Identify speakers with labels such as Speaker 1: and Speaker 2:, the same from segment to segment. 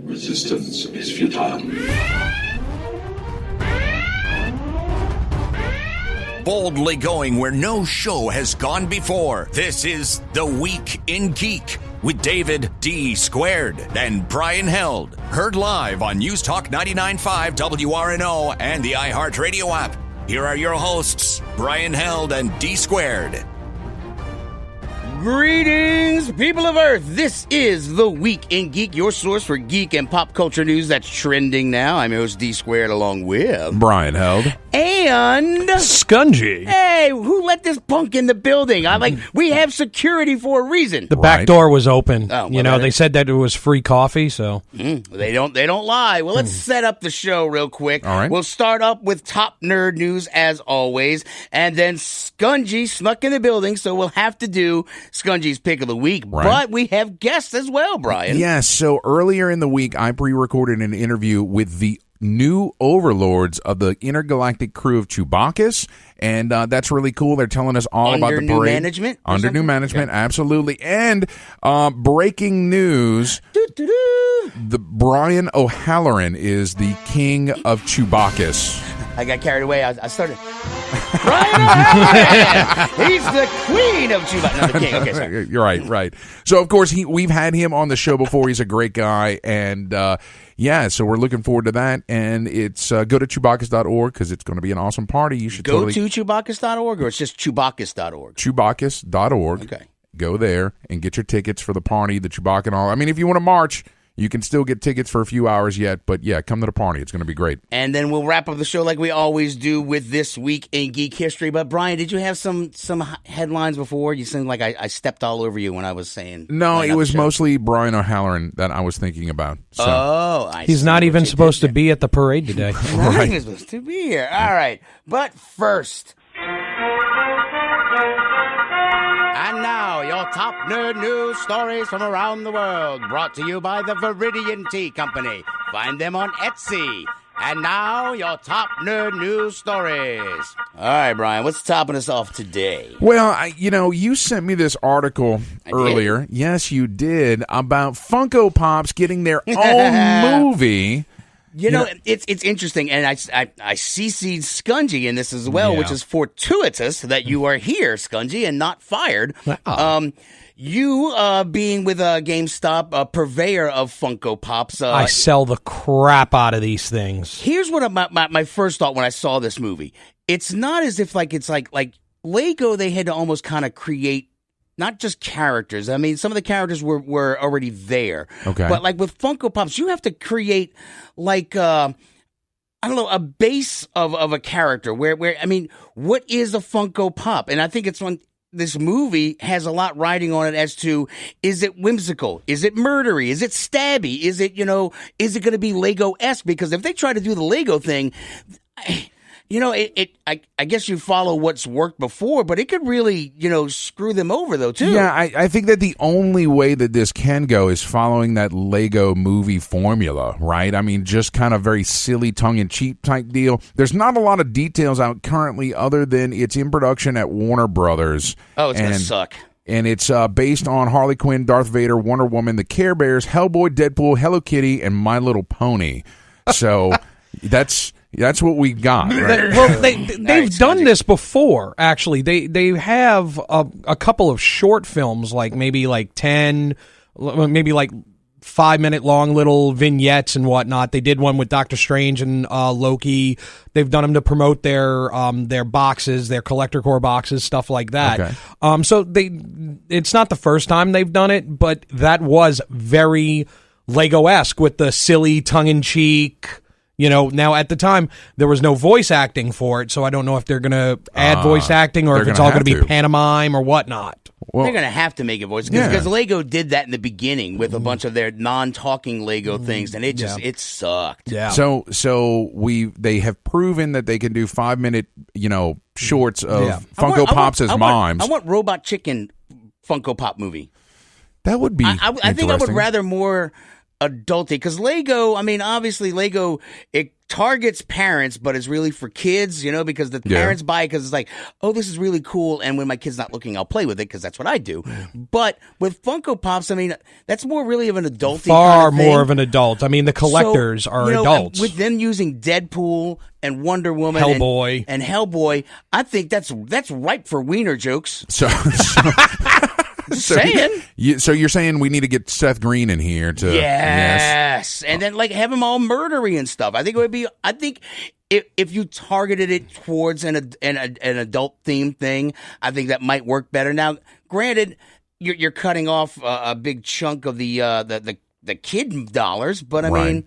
Speaker 1: Resistance is futile.
Speaker 2: Boldly going where no show has gone before. This is The Week in Geek with David D. Squared and Brian Held. Heard live on News Talk 99.5 WRNO and the iHeartRadio app. Here are your hosts, Brian Held and D. Squared.
Speaker 3: Greetings, people of Earth. This is The Week in Geek, your source for geek and pop culture news that's trending now. I'm your host, D Squared, along with
Speaker 4: Brian Held
Speaker 3: and
Speaker 4: Skungy.
Speaker 3: Hey, who let this punk in the building? We have security for a reason.
Speaker 5: The back door was open.
Speaker 3: Oh, well,
Speaker 5: they said that it was free coffee, so
Speaker 3: they don't lie. Well, let's set up the show real quick.
Speaker 4: All right.
Speaker 3: We'll start up with top nerd news as always, and then Skungy snuck in the building, so we'll have to do Skungy's pick of the week.
Speaker 4: Right.
Speaker 3: But we have guests as well, Brian.
Speaker 4: Yes, so earlier in the week, I pre-recorded an interview with the new overlords of the Intergalactic Krewe of Chewbacchus, and that's really cool. They're telling us all about the parade.
Speaker 3: Under new management?
Speaker 4: Under new management, absolutely. And breaking news, the Brian O'Halloran is the king of Chewbacchus.
Speaker 3: I got carried away. I started. Brian! He's the queen of Chewbacca. Not the king. Okay, sorry.
Speaker 4: You're right. So, of course, we've had him on the show before. He's a great guy. And, so we're looking forward to that. And it's go to Chewbacchus.org because it's going to be an awesome party. You should
Speaker 3: go to Chewbacchus.org, or it's just Chewbacchus.org?
Speaker 4: Chewbacchus.org.
Speaker 3: Okay.
Speaker 4: Go there and get your tickets for the party, the Chewbacca and all. I mean, if you want to march, you can still get tickets for a few hours yet, but yeah, come to the party. It's going to be great. And
Speaker 3: then we'll wrap up the show like we always do with This Week in Geek History. But Brian, did you have some headlines before? You seemed like I stepped all over you when I was saying.
Speaker 4: No, it was mostly Brian O'Halloran that I was thinking about. So.
Speaker 3: Oh,
Speaker 5: he's not even supposed to be at the parade today.
Speaker 3: Not even supposed to be here. All right, but first. And now, your top nerd news stories from around the world, brought to you by the Viridian Tea Company. Find them on Etsy. And now, your top nerd news stories. All right, Brian, what's topping us off today?
Speaker 4: Well, you sent me this article earlier.
Speaker 3: Did?
Speaker 4: Yes, you did, about Funko Pops getting their own movie.
Speaker 3: It's interesting, and I CC'd Skungy in this as well, which is fortuitous that you are here, Skungy, and not fired. You being with GameStop, a purveyor of Funko Pops.
Speaker 5: I sell the crap out of these things.
Speaker 3: Here's what my first thought when I saw this movie. It's not as if it's like Lego, they had to almost kind of create not just characters. I mean, some of the characters were already there.
Speaker 4: Okay.
Speaker 3: But like with Funko Pops, you have to create a base of a character where I mean, what is a Funko Pop? And I think it's one. This movie has a lot riding on it as to, is it whimsical? Is it murdery? Is it stabby? Is it going to be Lego-esque? Because if they try to do the Lego thing, I guess you follow what's worked before, but it could really, screw them over, though, too.
Speaker 4: Yeah, I think that the only way that this can go is following that Lego movie formula, right? I mean, just kind of very silly, tongue-in-cheek type deal. There's not a lot of details out currently other than it's in production at Warner Brothers.
Speaker 3: Oh, it's going to suck.
Speaker 4: And it's based on Harley Quinn, Darth Vader, Wonder Woman, the Care Bears, Hellboy, Deadpool, Hello Kitty, and My Little Pony. So that's what we got. Right?
Speaker 5: They've done this before. Actually, they have a couple of short films, like maybe 10, maybe 5-minute long little vignettes and whatnot. They did one with Doctor Strange and Loki. They've done them to promote their boxes, their collector core boxes, stuff like that.
Speaker 4: Okay.
Speaker 5: So it's not the first time they've done it, but that was very Lego-esque with the silly tongue-in-cheek. Now at the time, there was no voice acting for it, so I don't know if they're going to add voice acting or if it's all going to be pantomime or whatnot.
Speaker 3: Well, they're going to have to make it voice because Lego did that in the beginning with a bunch of their non-talking Lego things, and it sucked.
Speaker 5: Yeah.
Speaker 4: So they have proven that they can do 5-minute shorts of Funko Pops as mimes.
Speaker 3: I want Robot Chicken Funko Pop movie.
Speaker 4: That would be.
Speaker 3: I think I would rather more adulty, because Lego, I mean, obviously Lego, it targets parents, but it's really for kids, because the parents buy it because it's like, oh, this is really cool. And when my kid's not looking, I'll play with it because that's what I do. But with Funko Pops, I mean, that's more really of an adult thing.
Speaker 5: Far more of an adult. I mean, the collectors are adults.
Speaker 3: With them using Deadpool and Wonder Woman
Speaker 5: Hellboy
Speaker 3: and Hellboy, I think that's ripe for wiener jokes.
Speaker 4: So you're saying we need to get Seth Green in here to
Speaker 3: yes. And then like have him all murdery and stuff. I think it would be. I think if you targeted it towards an adult themed thing, I think that might work better. Now, granted, you're cutting off a big chunk of the kid dollars, but I mean,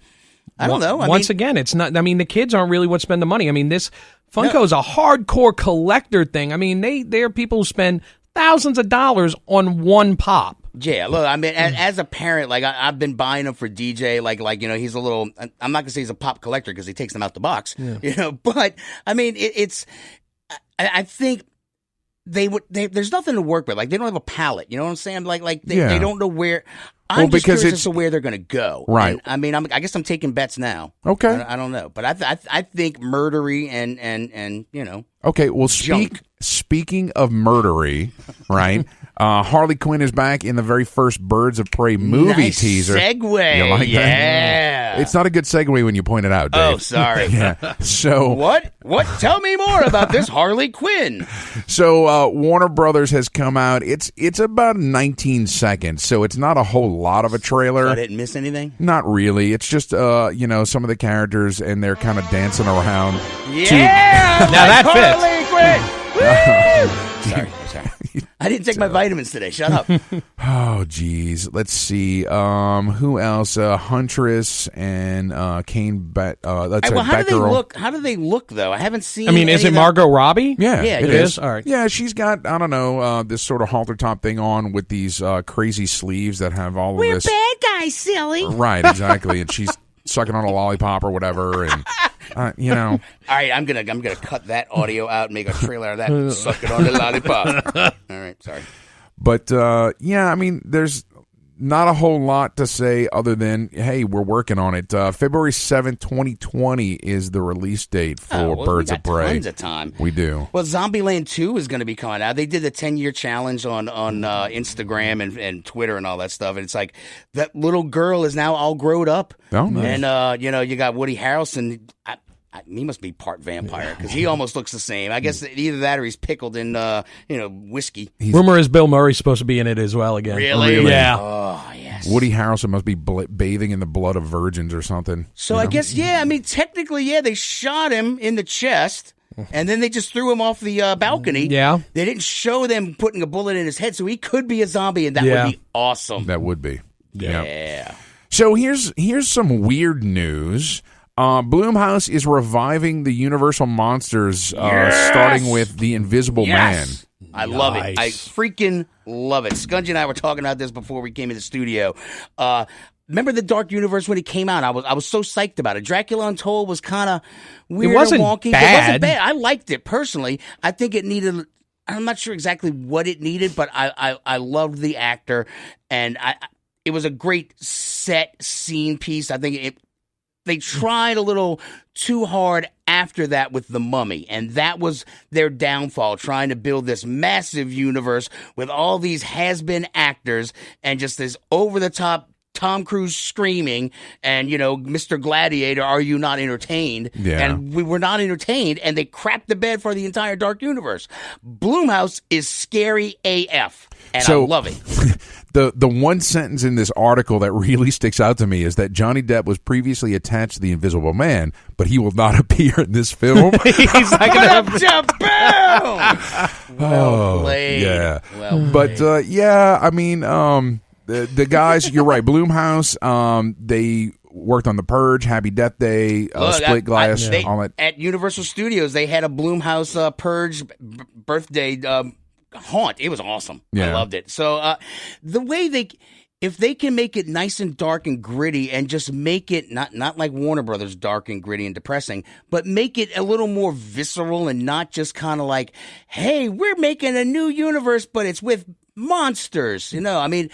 Speaker 3: I don't know.
Speaker 5: Once again, it's not. I mean, the kids aren't really what spend the money. I mean, this Funko is a hardcore collector thing. I mean, they are people who spend thousands of dollars on one pop.
Speaker 3: Yeah, look, I mean, as a parent, like I've been buying them for DJ, like he's a little. I'm not gonna say he's a pop collector because he takes them out the box, But I mean, I think there's nothing to work with. Like they don't have a palette. You know what I'm saying? Like they don't know where. I'm just curious as to where they're going to go.
Speaker 4: Right.
Speaker 3: And, I mean, I guess I'm taking bets now.
Speaker 4: Okay.
Speaker 3: I don't know, but I think murdery and
Speaker 4: Okay. Well, speaking of murdery, right? Harley Quinn is back in the very first Birds of Prey movie teaser.
Speaker 3: Segue.
Speaker 4: You like that?
Speaker 3: Yeah.
Speaker 4: It's not a good segue when you point it out, Dave.
Speaker 3: Oh, sorry.
Speaker 4: Yeah. So
Speaker 3: what? Tell me more about this Harley Quinn.
Speaker 4: So Warner Brothers has come out. It's about 19 seconds, so it's not a whole lot of a trailer.
Speaker 3: I didn't miss anything?
Speaker 4: Not really. It's just some of the characters and they're kind of dancing around.
Speaker 3: Yeah.
Speaker 5: Now that
Speaker 3: fits. Sorry. I didn't take my vitamins today. Shut up.
Speaker 4: Oh, geez. Let's see. Who else? Huntress and Kane.
Speaker 3: How do they look? How do they look though? I haven't seen.
Speaker 5: I mean, is it Margot Robbie?
Speaker 4: Yeah,
Speaker 3: it
Speaker 4: is.
Speaker 5: All right.
Speaker 4: Yeah, she's got this sort of halter top thing on with these crazy sleeves that have all of this.
Speaker 3: We're bad guys, silly.
Speaker 4: Right, exactly, and she's sucking on a lollipop or whatever, and
Speaker 3: All right, I'm gonna cut that audio out and make a trailer out of that. Suck it on the lollipop. All right, sorry.
Speaker 4: But I mean, there's not a whole lot to say other than, hey, we're working on it. February 7th, 2020 is the release date for Birds of Prey.
Speaker 3: Tons of time.
Speaker 4: We do.
Speaker 3: Well, Zombieland 2 is going to be coming out. They did the 10-year challenge on Instagram and Twitter and all that stuff. And it's like that little girl is now all grown up.
Speaker 4: Oh, nice.
Speaker 3: And, you got Woody Harrelson. He must be part vampire because he almost looks the same. I guess either that or he's pickled in, whiskey.
Speaker 5: Rumor is Bill Murray's supposed to be in it as well again.
Speaker 3: Really?
Speaker 5: Yeah.
Speaker 3: Oh, yes.
Speaker 4: Woody Harrelson must be bathing in the blood of virgins or something.
Speaker 3: So I guess, I mean, technically, they shot him in the chest. And then they just threw him off the balcony.
Speaker 5: Yeah.
Speaker 3: They didn't show them putting a bullet in his head, so he could be a zombie, and that would be awesome.
Speaker 4: That would be.
Speaker 3: Yeah.
Speaker 4: So here's some weird news. Blumhouse is reviving the Universal monsters, starting with the Invisible Man.
Speaker 3: I love it. I freaking love it. Skungy and I were talking about this before we came in the studio. Remember the Dark Universe when it came out? I was so psyched about it. Dracula Untold was kind of weird and wonky.
Speaker 5: Bad.
Speaker 3: It wasn't bad. I liked it personally. I think it needed. I'm not sure exactly what it needed, but I loved the actor, and it was a great set scene piece. I think they tried a little too hard after that with The Mummy, and that was their downfall, trying to build this massive universe with all these has-been actors and just this over-the-top Tom Cruise screaming and, Mr. Gladiator, are you not entertained?
Speaker 4: Yeah.
Speaker 3: And we were not entertained, and they crapped the bed for the entire Dark Universe. Blumhouse is scary AF, and I love it.
Speaker 4: The one sentence in this article that really sticks out to me is that Johnny Depp was previously attached to the Invisible Man, but he will not appear in this film.
Speaker 5: He's not going to
Speaker 3: Boom! Well played.
Speaker 4: Yeah.
Speaker 3: Well
Speaker 4: but
Speaker 3: played.
Speaker 4: I mean, the guys, you're right, Blumhouse, they worked on The Purge, Happy Death Day, Split Glass, all that.
Speaker 3: At Universal Studios, they had a Blumhouse Purge birthday haunt. It was awesome.
Speaker 4: Yeah.
Speaker 3: I loved it. So the way if they can make it nice and dark and gritty and just make it not like Warner Brothers dark and gritty and depressing, but make it a little more visceral and not just kind of like, hey, we're making a new universe, but it's with monsters. I mean,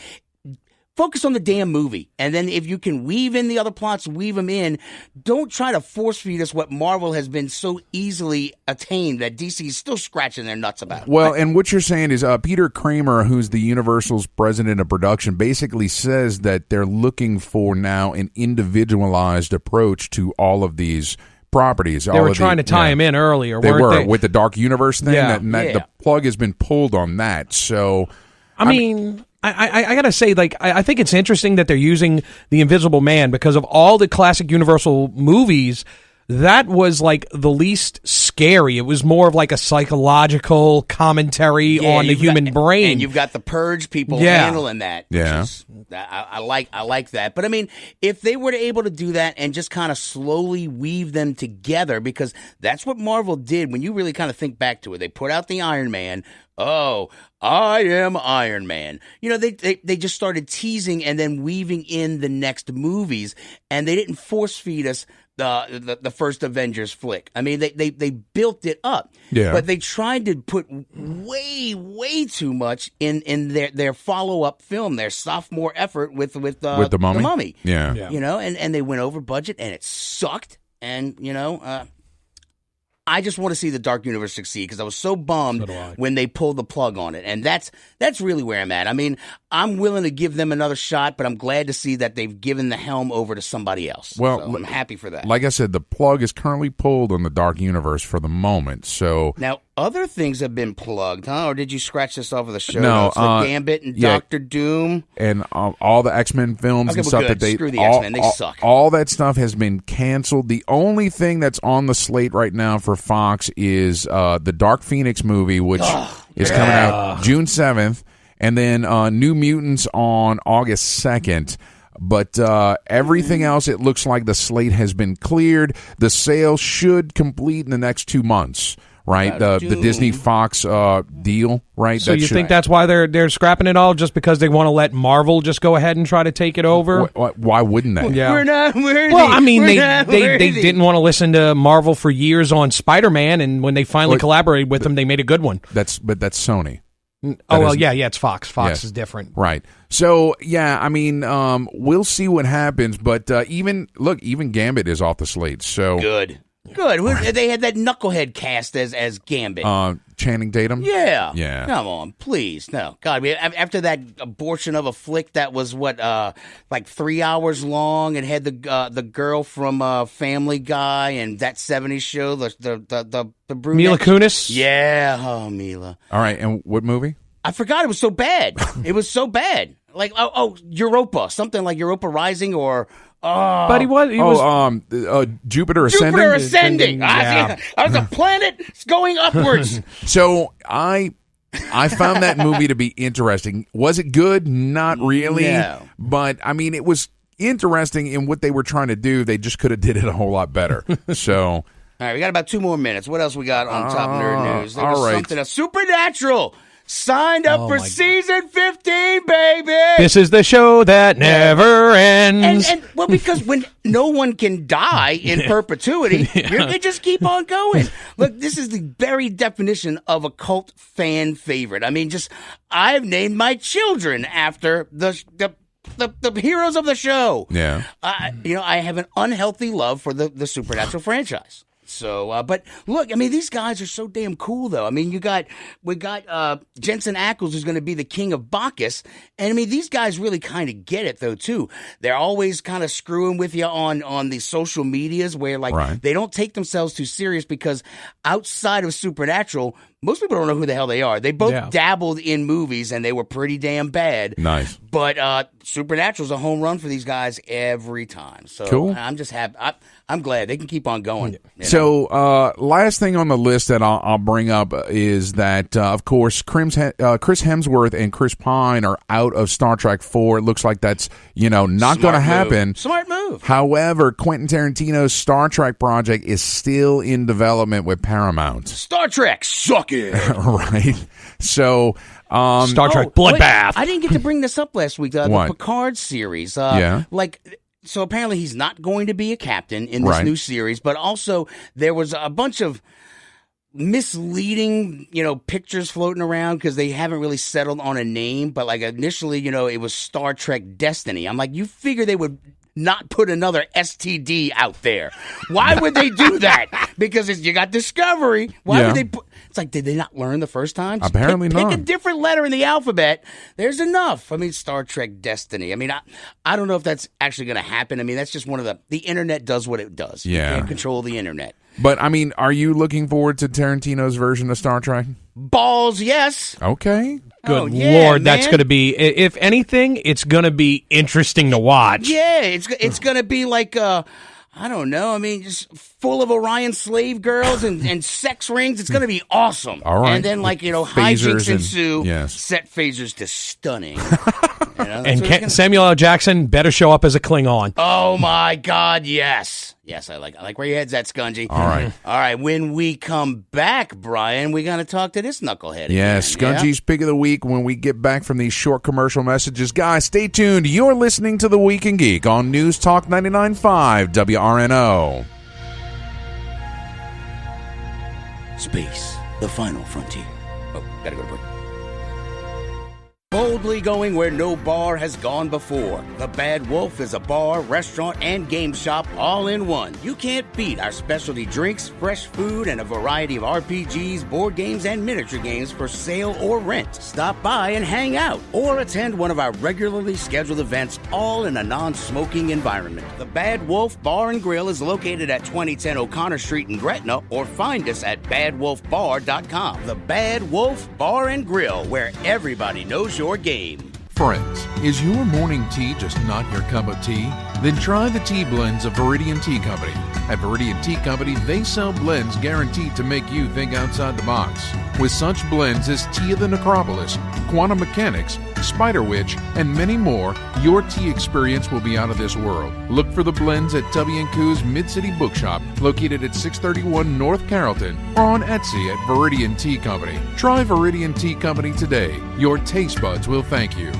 Speaker 3: focus on the damn movie. And then if you can weave in the other plots, weave them in. Don't try to force feed us what Marvel has been so easily attained that DC is still scratching their nuts about.
Speaker 4: Well, and what you're saying is Peter Kramer, who's the Universal's president of production, basically says that they're looking for now an individualized approach to all of these properties.
Speaker 5: They were trying to tie him in earlier.
Speaker 4: They
Speaker 5: weren't
Speaker 4: were
Speaker 5: they?
Speaker 4: with the Dark Universe thing.
Speaker 5: Yeah.
Speaker 4: The plug has been pulled on that. So,
Speaker 5: I mean, I gotta say, like, I think it's interesting that they're using the Invisible Man because of all the classic Universal movies. That was like the least scary. It was more of like a psychological commentary on the human brain.
Speaker 3: And you've got the Purge people handling that.
Speaker 4: Yeah.
Speaker 3: I like that. But I mean, if they were able to do that and just kind of slowly weave them together, because that's what Marvel did when you really kind of think back to it. They put out the Iron Man. Oh, I am Iron Man. You know, they just started teasing and then weaving in the next movies, and they didn't force feed us the first Avengers flick. I mean, they built it up, but they tried to put way too much in their follow up film, their sophomore effort with the Mummy.
Speaker 4: Yeah.
Speaker 3: You know, and they went over budget, and it sucked. And you know, I just want to see the Dark Universe succeed because I was so bummed when they pulled the plug on it. And that's really where I'm at. I mean, I'm willing to give them another shot, but I'm glad to see that they've given the helm over to somebody else.
Speaker 4: Well,
Speaker 3: so I'm happy for that.
Speaker 4: Like I said, the plug is currently pulled on the Dark Universe for the moment. So
Speaker 3: now, other things have been plugged, huh? Or did you scratch this off of the show?
Speaker 4: No,
Speaker 3: like Gambit and Doctor Doom
Speaker 4: and all the X-Men films and stuff that
Speaker 3: screw the X-Men, they suck.
Speaker 4: All that stuff has been canceled. The only thing that's on the slate right now for Fox is the Dark Phoenix movie, which is coming out June 7th, and then New Mutants on August 2nd. But everything else, it looks like the slate has been cleared. The sale should complete in the next 2 months. Right, the Disney Fox deal, right?
Speaker 5: So you think that's why they're scrapping it all, just because they want to let Marvel just go ahead and try to take it over?
Speaker 4: Why wouldn't they?
Speaker 3: Yeah. We're not worthy.
Speaker 5: Well, I mean, they didn't want to listen to Marvel for years on Spider-Man, and when they finally collaborated with them, they made a good one.
Speaker 4: That's Sony.
Speaker 5: It's Fox. Fox is different.
Speaker 4: Right. So, yeah, I mean, we'll see what happens, but even Gambit is off the slate, so...
Speaker 3: Good. They had that knucklehead cast as Gambit.
Speaker 4: Channing Tatum?
Speaker 3: Yeah. Come on, please. No. God, after that abortion of a flick that was, like 3 hours long and had the girl from Family Guy and That 70s Show, the brunette.
Speaker 5: Mila Kunis?
Speaker 3: Yeah. Oh, Mila.
Speaker 4: All right, and what movie?
Speaker 3: I forgot it was so bad. It was so bad. Like, Europa. Something like Europa Rising or...
Speaker 5: but he was
Speaker 4: Jupiter Ascending.
Speaker 3: Jupiter Ascending.
Speaker 5: Yeah.
Speaker 3: I was a planet going upwards.
Speaker 4: So I found that movie to be interesting. Was it good? Not really.
Speaker 3: No.
Speaker 4: But I mean, it was interesting in what they were trying to do. They just could have did it a whole lot better. So.
Speaker 3: All right, we got about 2 more minutes. What else we got on Top Nerd News? There was
Speaker 4: all right.
Speaker 3: something else. Supernatural. Signed up for season 15, baby.
Speaker 5: This is the show that never ends.
Speaker 3: And well, because when no one can die in perpetuity, they just keep on going. Look, this is the very definition of a cult fan favorite. I mean, I've named my children after the heroes of the show.
Speaker 4: Yeah.
Speaker 3: I have an unhealthy love for the Supernatural franchise. So, but look, I mean, these guys are so damn cool, though. I mean, we got Jensen Ackles, who's going to be the king of Bacchus, and I mean, these guys really kind of get it, though, too. They're always kind of screwing with you on the social medias, where they don't take themselves too serious, because outside of Supernatural, most people don't know who the hell they are. They both dabbled in movies, and they were pretty damn bad.
Speaker 4: Nice.
Speaker 3: But Supernatural's a home run for these guys every time. So
Speaker 4: cool.
Speaker 3: I'm just happy. I'm glad they can keep on going. You know?
Speaker 4: So last thing on the list that I'll bring up is that, of course, Chris Hemsworth and Chris Pine are out of Star Trek 4. It looks like that's, not going to happen.
Speaker 3: Smart move.
Speaker 4: However, Quentin Tarantino's Star Trek project is still in development with Paramount.
Speaker 3: Star Trek, suck it.
Speaker 4: Right. So...
Speaker 5: Star Trek Bloodbath.
Speaker 3: I didn't get to bring this up last week. The Picard series. So apparently he's not going to be a captain in this new series, but also there was a bunch of misleading, pictures floating around because they haven't really settled on a name. But like initially, it was Star Trek Destiny. I'm like, you figure they would not put another STD out there. Why would they do that? Because you got Discovery. Why would they put... It's like, did they not learn the first time? Just
Speaker 4: Apparently not.
Speaker 3: Pick a different letter in the alphabet. There's enough. I mean, Star Trek Destiny. I mean, I don't know if that's actually going to happen. I mean, that's just one of the internet does what it does.
Speaker 4: Yeah.
Speaker 3: You can't control the internet.
Speaker 4: But, I mean, are you looking forward to Tarantino's version of Star Trek?
Speaker 3: Balls, yes.
Speaker 4: Okay.
Speaker 5: Good Lord, that's
Speaker 3: man.
Speaker 5: going to be, if anything, it's going to be interesting to watch.
Speaker 3: Yeah, it's going to be like, I don't know. I mean, just full of Orion slave girls and sex rings. It's going to be awesome.
Speaker 4: All right.
Speaker 3: And then, hijinks
Speaker 4: Phasers
Speaker 3: ensue.
Speaker 4: yes.
Speaker 3: Set phasers to stunning.
Speaker 5: And Samuel L. Jackson better show up as a Klingon.
Speaker 3: Oh, my God, yes. Yes, I like where your head's at, Skungy.
Speaker 4: All right.
Speaker 3: All right, when we come back, Brian, we got to talk to this knucklehead
Speaker 4: Yeah,
Speaker 3: again.
Speaker 4: Skungy's Pick of the Week when we get back from these short commercial messages. Guys, stay tuned. You're listening to The Week in Geek on News Talk 99.5 WRNO.
Speaker 3: Space, the final frontier. Oh, gotta go to break. Boldly going where no bar has gone before. The Bad Wolf is a bar, restaurant, and game shop all in one. You can't beat our specialty drinks, fresh food, and a variety of RPGs, board games, and miniature games for sale or rent. Stop by and hang out, or attend one of our regularly scheduled events, all in a non-smoking environment. The Bad Wolf Bar and Grill is located at 2010 O'Connor Street in Gretna, or find us at badwolfbar.com. The Bad Wolf Bar and Grill, where everybody knows your game.
Speaker 4: Friends, is your morning tea just not your cup of tea? Then try the tea blends of Viridian Tea Company. At Viridian Tea Company, they sell blends guaranteed to make you think outside the box. With such blends as Tea of the Necropolis, Quantum Mechanics, Spider Witch, and many more, your tea experience will be out of this world. Look for the blends at Tubby & Coo's Mid-City Bookshop, located at 631 North Carrollton, or on Etsy at Viridian Tea Company. Try Viridian Tea Company today. Your taste buds will thank you.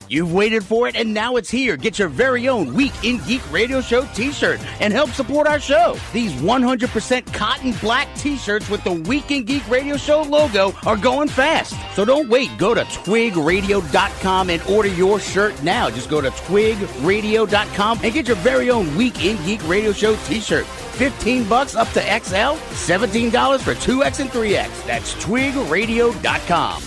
Speaker 3: You've waited for it, and now it's here. Get your very own Week in Geek Radio Show t-shirt and help support our show. These 100% cotton black t-shirts with the Week in Geek Radio Show logo are going fast. So don't wait. Go to twigradio.com and order your shirt now. Just go to twigradio.com and get your very own Week in Geek Radio Show t-shirt. $15 up to XL, $17 for 2X and 3X. That's twigradio.com.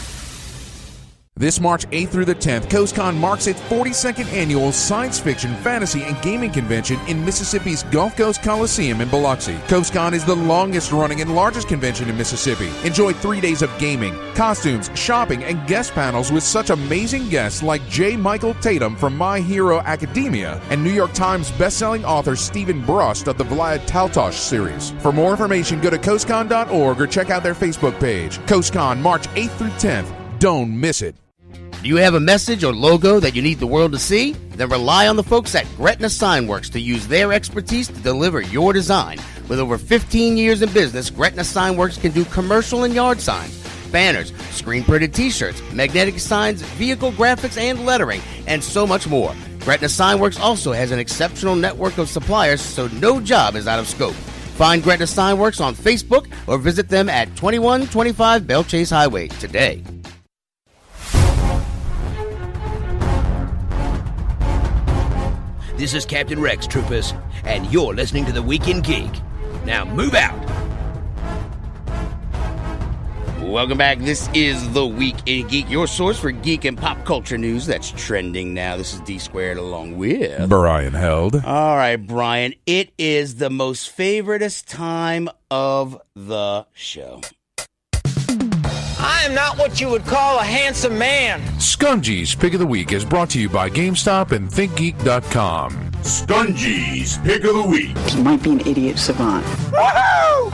Speaker 4: This March 8th through the 10th, CoastCon marks its 42nd annual science fiction, fantasy, and gaming convention in Mississippi's Gulf Coast Coliseum in Biloxi. CoastCon is the longest running and largest convention in Mississippi. Enjoy 3 days of gaming, costumes, shopping, and guest panels with such amazing guests like J. Michael Tatum from My Hero Academia and New York Times bestselling author Stephen Brust of the Vlad Taltosh series. For more information, go to coastcon.org or check out their Facebook page. CoastCon, March 8th through 10th. Don't miss it.
Speaker 3: Do you have a message or logo that you need the world to see? Then rely on the folks at Gretna Signworks to use their expertise to deliver your design. With over 15 years in business, Gretna Signworks can do commercial and yard signs, banners, screen-printed t-shirts, magnetic signs, vehicle graphics and lettering, and so much more. Gretna Signworks also has an exceptional network of suppliers, so no job is out of scope. Find Gretna Signworks on Facebook or visit them at 2125 Belle Chase Highway today.
Speaker 6: This is Captain Rex, troopers, and you're listening to The Week in Geek. Now move out!
Speaker 3: Welcome back. This is The Week in Geek, your source for geek and pop culture news that's trending now. This is D Squared along with
Speaker 4: Brian Held.
Speaker 3: All right, Brian. It is the most favoritist time of the show.
Speaker 7: I am not what you would call a handsome man.
Speaker 4: Skungy's Pick of the Week is brought to you by GameStop and ThinkGeek.com.
Speaker 1: Skungy's Pick of the Week.
Speaker 8: He might be an idiot savant.
Speaker 7: Woohoo!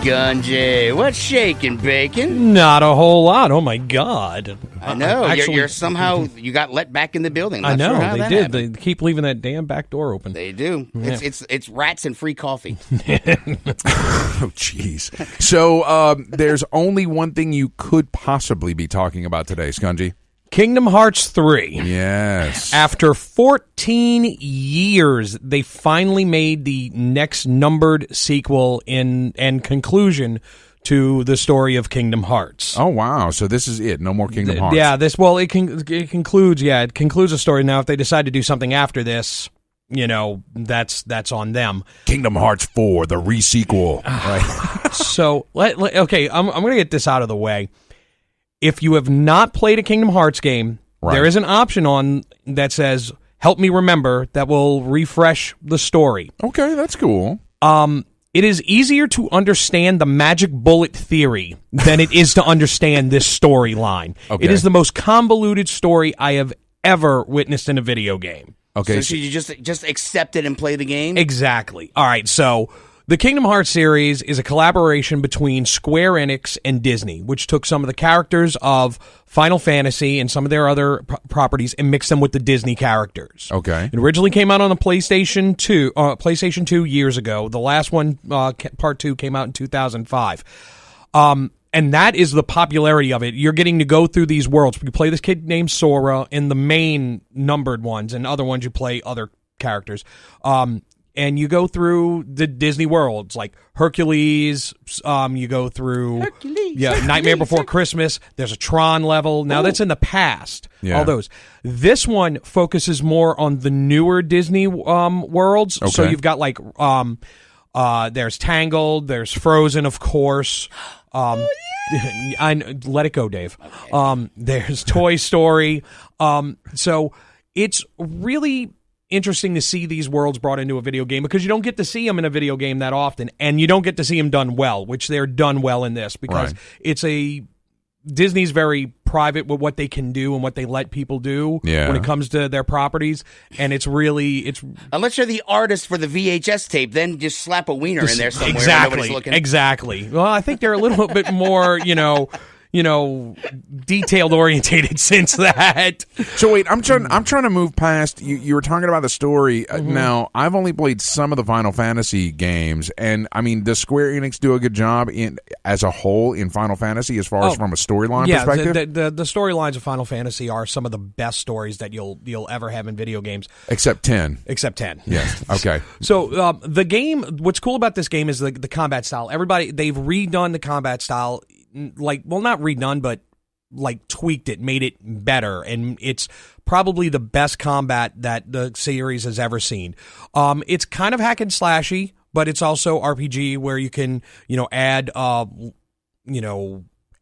Speaker 3: Skungy, what's shaking, bacon?
Speaker 5: Not a whole lot. Oh, my God.
Speaker 3: I know.
Speaker 5: Actually,
Speaker 3: you're somehow, you got let back in the building.
Speaker 5: I
Speaker 3: Not
Speaker 5: know.
Speaker 3: sure how
Speaker 5: They
Speaker 3: that
Speaker 5: did.
Speaker 3: happened.
Speaker 5: They keep leaving that damn back door open.
Speaker 3: They do.
Speaker 5: Yeah.
Speaker 3: It's rats and free coffee.
Speaker 4: Oh, jeez. So there's only one thing you could possibly be talking about today, Skungy.
Speaker 5: Kingdom Hearts 3.
Speaker 4: Yes.
Speaker 5: After 14 years, they finally made the next numbered sequel and conclusion to the story of Kingdom Hearts.
Speaker 4: Oh, wow. So this is it. No more Kingdom Hearts.
Speaker 5: Yeah, it concludes a story. Now, if they decide to do something after this, that's on them.
Speaker 4: Kingdom Hearts 4, the re-sequel. Right.
Speaker 5: So, okay, I'm going to get this out of the way. If you have not played a Kingdom Hearts game, there is an option on that says, help me remember, that will refresh the story.
Speaker 4: Okay, that's cool.
Speaker 5: It is easier to understand the magic bullet theory than it is to understand this storyline.
Speaker 4: Okay.
Speaker 5: It is the most convoluted story I have ever witnessed in a video game.
Speaker 3: So
Speaker 4: Okay.
Speaker 3: should you just accept it and play the game?
Speaker 5: Exactly. All right, so the Kingdom Hearts series is a collaboration between Square Enix and Disney, which took some of the characters of Final Fantasy and some of their other properties and mixed them with the Disney characters.
Speaker 4: Okay.
Speaker 5: It originally came out on the PlayStation 2 years ago. The last one, Part 2, came out in 2005. And that is the popularity of it. You're getting to go through these worlds. You play this kid named Sora in the main numbered ones, and other ones you play other characters. And you go through the Disney worlds like Hercules. You go through Nightmare Before Christmas. There's a Tron level. Now that's in the past.
Speaker 4: Yeah.
Speaker 5: All those. This one focuses more on the newer Disney worlds.
Speaker 4: Okay.
Speaker 5: So you've got like there's Tangled. There's Frozen, of course. Let it go, Dave. There's Toy Story. So it's really interesting to see these worlds brought into a video game because you don't get to see them in a video game that often, and you don't get to see them done well, which they're done well in this because Disney's very private with what they can do and what they let people do when it comes to their properties, and it's
Speaker 3: unless you're the artist for the VHS tape, then just slap a wiener in there somewhere. Where nobody's looking.
Speaker 5: Exactly. Well, I think they're a little bit more, detailed orientated since that.
Speaker 4: So wait, I'm trying to move past you were talking about the story. Now, I've only played some of the Final Fantasy games, and I mean, does Square Enix do a good job as a whole in Final Fantasy as far as from a storyline perspective?
Speaker 5: The storylines of Final Fantasy are some of the best stories that you'll ever have in video games.
Speaker 4: Except 10.
Speaker 5: Yes.
Speaker 4: Okay.
Speaker 5: So the game, what's cool about this game is the combat style. They've redone the combat style. Not redone, but tweaked it, made it better, and it's probably the best combat that the series has ever seen. It's kind of hack and slashy, but it's also RPG where you can, add,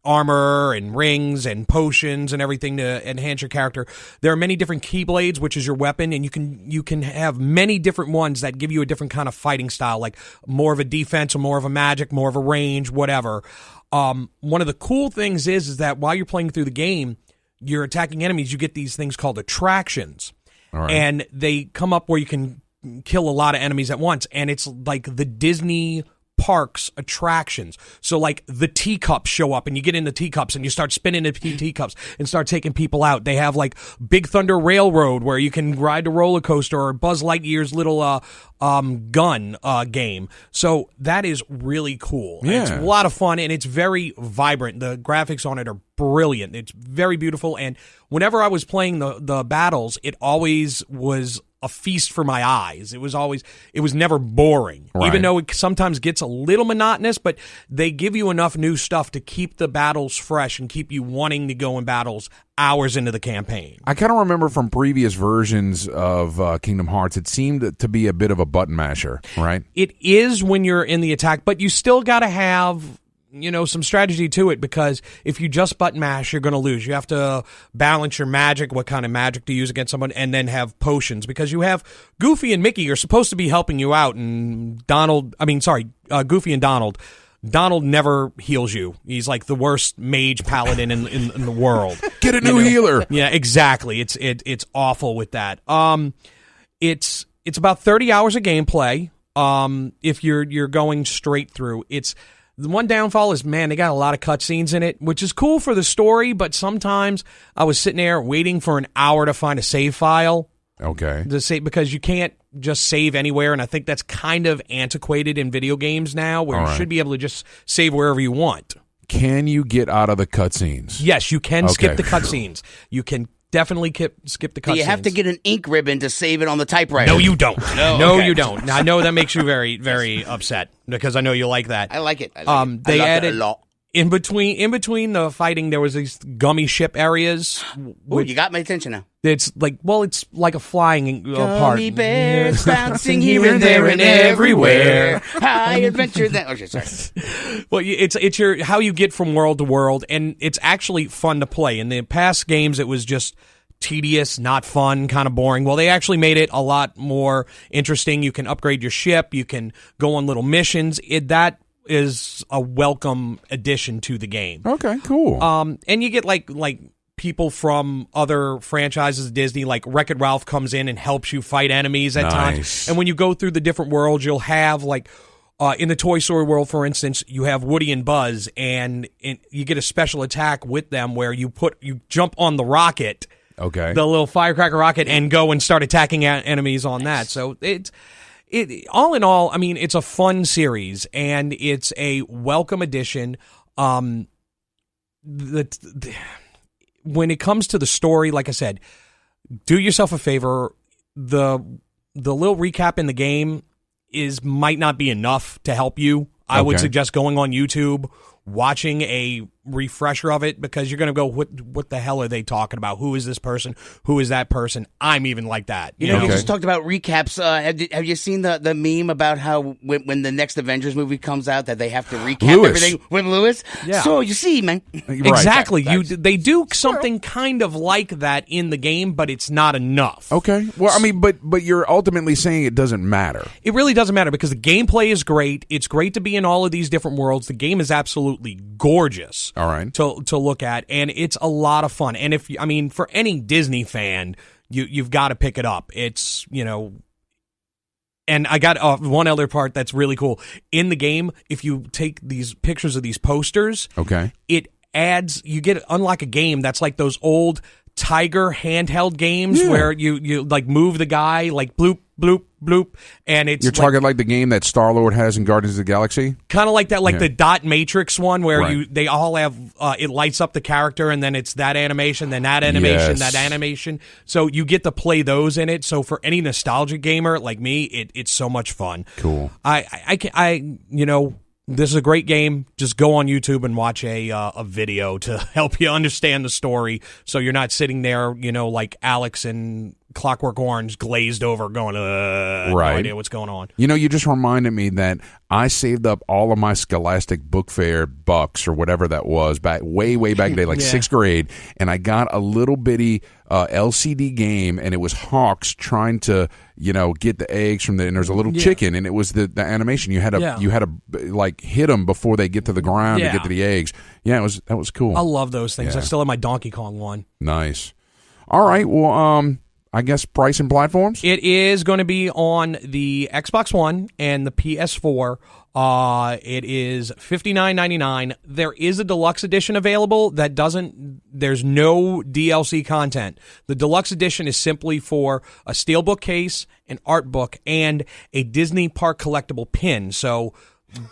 Speaker 5: armor and rings and potions and everything to enhance your character. There are many different keyblades, which is your weapon, and you can have many different ones that give you a different kind of fighting style, like more of a defense or more of a magic, more of a range, whatever. One of the cool things is that while you're playing through the game, you're attacking enemies, you get these things called attractions.
Speaker 4: All right.
Speaker 5: And they come up where you can kill a lot of enemies at once, and it's like the Disney parks attractions. So like the teacups show up and you get in the teacups and you start spinning the teacups and start taking people out. They have like Big Thunder Railroad where you can ride a roller coaster, or Buzz Lightyear's little gun game. So that is really cool.
Speaker 4: Yeah.
Speaker 5: It's a lot of fun and it's very vibrant. The graphics on it are brilliant. It's very beautiful, and whenever I was playing the battles, it always was a feast for my eyes. It was never boring,
Speaker 4: right.
Speaker 5: Even though it sometimes gets a little monotonous, but they give you enough new stuff to keep the battles fresh and keep you wanting to go in battles hours into the campaign.
Speaker 4: I kind of remember from previous versions of Kingdom Hearts, it seemed to be a bit of a button masher, right?
Speaker 5: It is when you're in the attack, but you still got to have some strategy to it, because if you just button mash, you're going to lose. You have to balance your magic, what kind of magic to use against someone, and then have potions, because you have Goofy and Mickey are supposed to be helping you out, and Goofy and Donald. Donald never heals you. He's like the worst mage paladin in the world.
Speaker 4: Get a new healer.
Speaker 5: Yeah, exactly. It's awful with that. It's about 30 hours of gameplay. If you're going straight through, the one downfall is, man, they got a lot of cutscenes in it, which is cool for the story, but sometimes I was sitting there waiting for an hour to find a save file.
Speaker 4: Okay.
Speaker 5: Because you can't just save anywhere, and I think that's kind of antiquated in video games now, where you should be able to just save wherever you want.
Speaker 4: can you get out of the cutscenes?
Speaker 5: Yes, you can skip
Speaker 4: Okay.
Speaker 5: the cutscenes. You can definitely skip the cutscenes.
Speaker 3: Do you have to get an ink ribbon to save it on the typewriter?
Speaker 5: No, you don't. No,
Speaker 3: okay.
Speaker 5: you don't. Now, I know that makes you very, very upset because I know you like that.
Speaker 3: I like it. I like it.
Speaker 5: They
Speaker 3: I like
Speaker 5: added
Speaker 3: it a lot.
Speaker 5: in between the fighting, there was these gummy ship areas.
Speaker 3: Ooh, you got my attention now.
Speaker 5: It's like a flying part.
Speaker 3: Gummy bears bouncing here and there and everywhere. High adventure. Okay, sorry.
Speaker 5: Well, it's your how you get from world to world, and it's actually fun to play. In the past games, it was just tedious, not fun, kind of boring. Well, they actually made it a lot more interesting. You can upgrade your ship. You can go on little missions. That is a welcome addition to the game.
Speaker 4: Okay, cool.
Speaker 5: And you get like people from other franchises, Disney, like Wreck-It Ralph comes in and helps you fight enemies at times. And when you go through the different worlds, you'll have like in the Toy Story world, for instance, you have Woody and Buzz, and you get a special attack with them where you jump on the rocket,
Speaker 4: okay,
Speaker 5: the little firecracker rocket, and go and start attacking enemies on that. So it all in all, I mean, it's a fun series and it's a welcome addition. When it comes to the story, like I said, do yourself a favor. The little recap in the game might not be enough to help you. I would suggest going on YouTube, watching a refresher of it, because you're going to go, what the hell are they talking about? Who is this person? Who is that person? I'm even like that.
Speaker 3: You know, you just talked about recaps. Have you seen the meme about how when the next Avengers movie comes out that they have to recap everything with Lewis?
Speaker 5: Yeah.
Speaker 3: So you see, man.
Speaker 5: Exactly. They do something kind of like that in the game, but it's not enough.
Speaker 4: Okay. Well, I mean, but you're ultimately saying it doesn't matter.
Speaker 5: It really doesn't matter because the gameplay is great. It's great to be in all of these different worlds. The game is absolutely gorgeous.
Speaker 4: All right.
Speaker 5: To look at, and it's a lot of fun. And for any Disney fan, you've got to pick it up. It's, and I got one other part that's really cool. In the game, if you take these pictures of these posters, it adds, unlock a game that's like those old Tiger handheld games where you like move the guy, like bloop, bloop, bloop, and it's
Speaker 4: you're talking like the game that Star-Lord has in Guardians of the Galaxy,
Speaker 5: kind of like that, like the dot matrix one where they all have it lights up the character, and then it's that animation, then that animation, that animation. So you get to play those in it. So for any nostalgia gamer like me, it's so much fun.
Speaker 4: Cool.
Speaker 5: This is a great game. Just go on YouTube and watch a video to help you understand the story, so you're not sitting there, like Alex and Clockwork Orange, glazed over, going, no idea what's going on.
Speaker 4: You just reminded me that I saved up all of my Scholastic Book Fair bucks or whatever that was back way back day, like sixth grade, and I got a little bitty LCD game, and it was hawks trying to get the eggs from and there's a little chicken, and it was the animation. You had to like hit them before they get to the ground to get to the eggs. Yeah, that was cool.
Speaker 5: I love those things. I still have my Donkey Kong one.
Speaker 4: Nice. All right. Well, I guess price and platforms?
Speaker 5: It is going to be on the Xbox One and the PS4. It is $59.99. There is a deluxe edition available that there's no DLC content. The deluxe edition is simply for a steelbook case, an art book, and a Disney Park collectible pin. So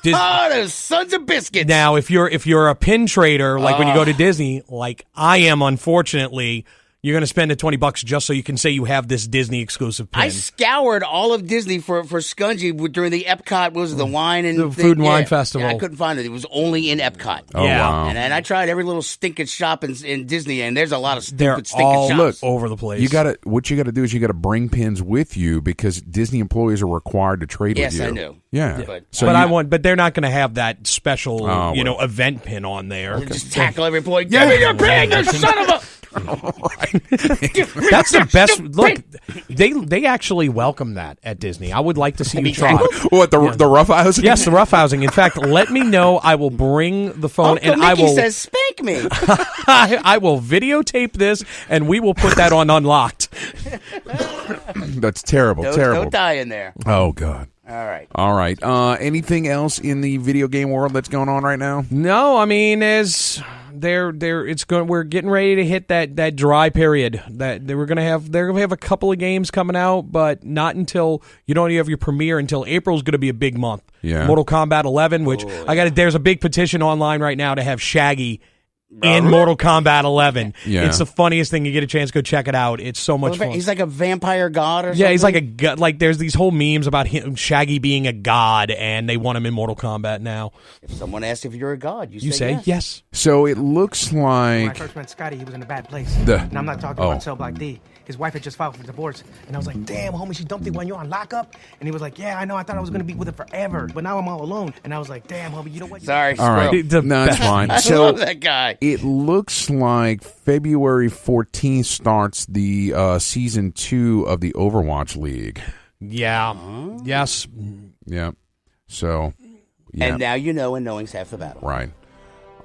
Speaker 3: those sons of biscuits.
Speaker 5: Now, if you're a pin trader, like when you go to Disney, like I am, unfortunately, you're going to spend the $20 just so you can say you have this Disney exclusive pin.
Speaker 3: I scoured all of Disney for Skungy during the Epcot. What was it, the wine and
Speaker 5: the Food and Wine Festival?
Speaker 3: Yeah, I couldn't find it. It was only in Epcot.
Speaker 4: Oh, wow.
Speaker 3: And I tried every little stinking shop in Disney, and there's a lot of
Speaker 5: They're
Speaker 3: stinking
Speaker 5: all
Speaker 3: shops.
Speaker 5: over the place.
Speaker 4: What you got to do is you got to bring pins with you because Disney employees are required to trade with you.
Speaker 3: Yes, I know.
Speaker 4: Yeah.
Speaker 5: But they're not going to have that special, event pin on there.
Speaker 3: Just tackle every boy. Give me your pin, you son of a...
Speaker 5: That's the best. Look, they actually welcome that at Disney. I would like to see you try.
Speaker 4: What, the roughhousing?
Speaker 5: Yes, the roughhousing. In fact, let me know. I will bring the phone
Speaker 3: Uncle
Speaker 5: and
Speaker 3: Mickey
Speaker 5: I will
Speaker 3: says spank me.
Speaker 5: I will videotape this and we will put that on Unlocked.
Speaker 4: That's terrible.
Speaker 3: Don't die in there.
Speaker 4: Oh God.
Speaker 3: All
Speaker 4: right. Anything else in the video game world that's going on right now?
Speaker 5: No, I mean, we're getting ready to hit that dry period. That they're gonna have a couple of games coming out, but not until you have your premiere until April's gonna be a big month.
Speaker 4: Yeah.
Speaker 5: Mortal Kombat 11, which there's a big petition online right now to have Shaggy in Mortal Kombat 11.
Speaker 4: Yeah.
Speaker 5: It's the funniest thing. You get a chance, go check it out. It's so much fun.
Speaker 3: He's like a vampire god or something?
Speaker 5: Yeah, he's like a god. Like, there's these whole memes about him, Shaggy being a god, and they want him in Mortal Kombat now.
Speaker 3: If someone asks if you're a god, you
Speaker 5: say yes.
Speaker 4: So it looks like...
Speaker 9: When I first met Scotty, he was in a bad place. And I'm not talking about Cell Block D. His wife had just filed for divorce. And I was like, damn, homie, she dumped you when you're on lockup? And he was like, yeah, I know. I thought I was going to be with her forever. But now I'm all alone. And I was like, damn, homie, you know what?
Speaker 3: Sorry.
Speaker 4: All right. No, it's fine.
Speaker 3: I love that guy.
Speaker 4: It looks like February 14th starts the Season 2 of the Overwatch League.
Speaker 5: Yeah. Yes.
Speaker 4: Yeah. So, yeah.
Speaker 3: And now you know, and knowing's half the battle.
Speaker 4: Right.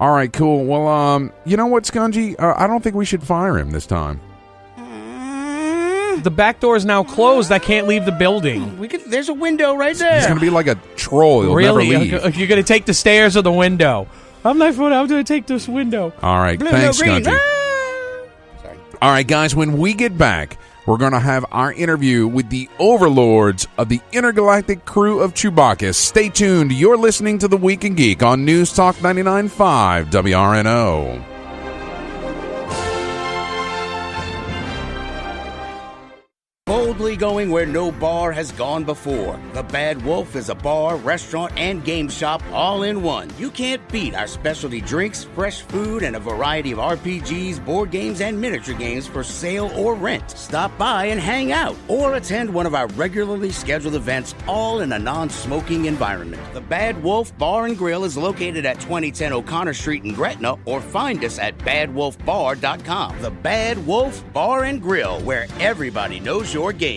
Speaker 4: All right, cool. Well, you know what, Skungy? I don't think we should fire him this time.
Speaker 5: The back door is now closed. I can't leave the building.
Speaker 3: There's a window right there.
Speaker 4: He's going to be like a troll. He'll never leave.
Speaker 5: You're going to take the stairs or the window? I'm going to take this window.
Speaker 4: All right.
Speaker 3: Blue,
Speaker 4: Thanks,
Speaker 3: no, green.
Speaker 4: Skungy. Sorry. All right, guys. When we get back, we're going to have our interview with the overlords of the Intergalactic Krewe of Chewbacchus. Stay tuned. You're listening to The Week in Geek on News Talk 99.5 WRNO.
Speaker 3: Boldly going where no bar has gone before. The Bad Wolf is a bar, restaurant, and game shop all in one. You can't beat our specialty drinks, fresh food, and a variety of RPGs, board games, and miniature games for sale or rent. Stop by and hang out, or attend one of our regularly scheduled events, all in a non-smoking environment. The Bad Wolf Bar and Grill is located at 2010 O'Connor Street in Gretna, or find us at badwolfbar.com. The Bad Wolf Bar and Grill, where everybody knows your game.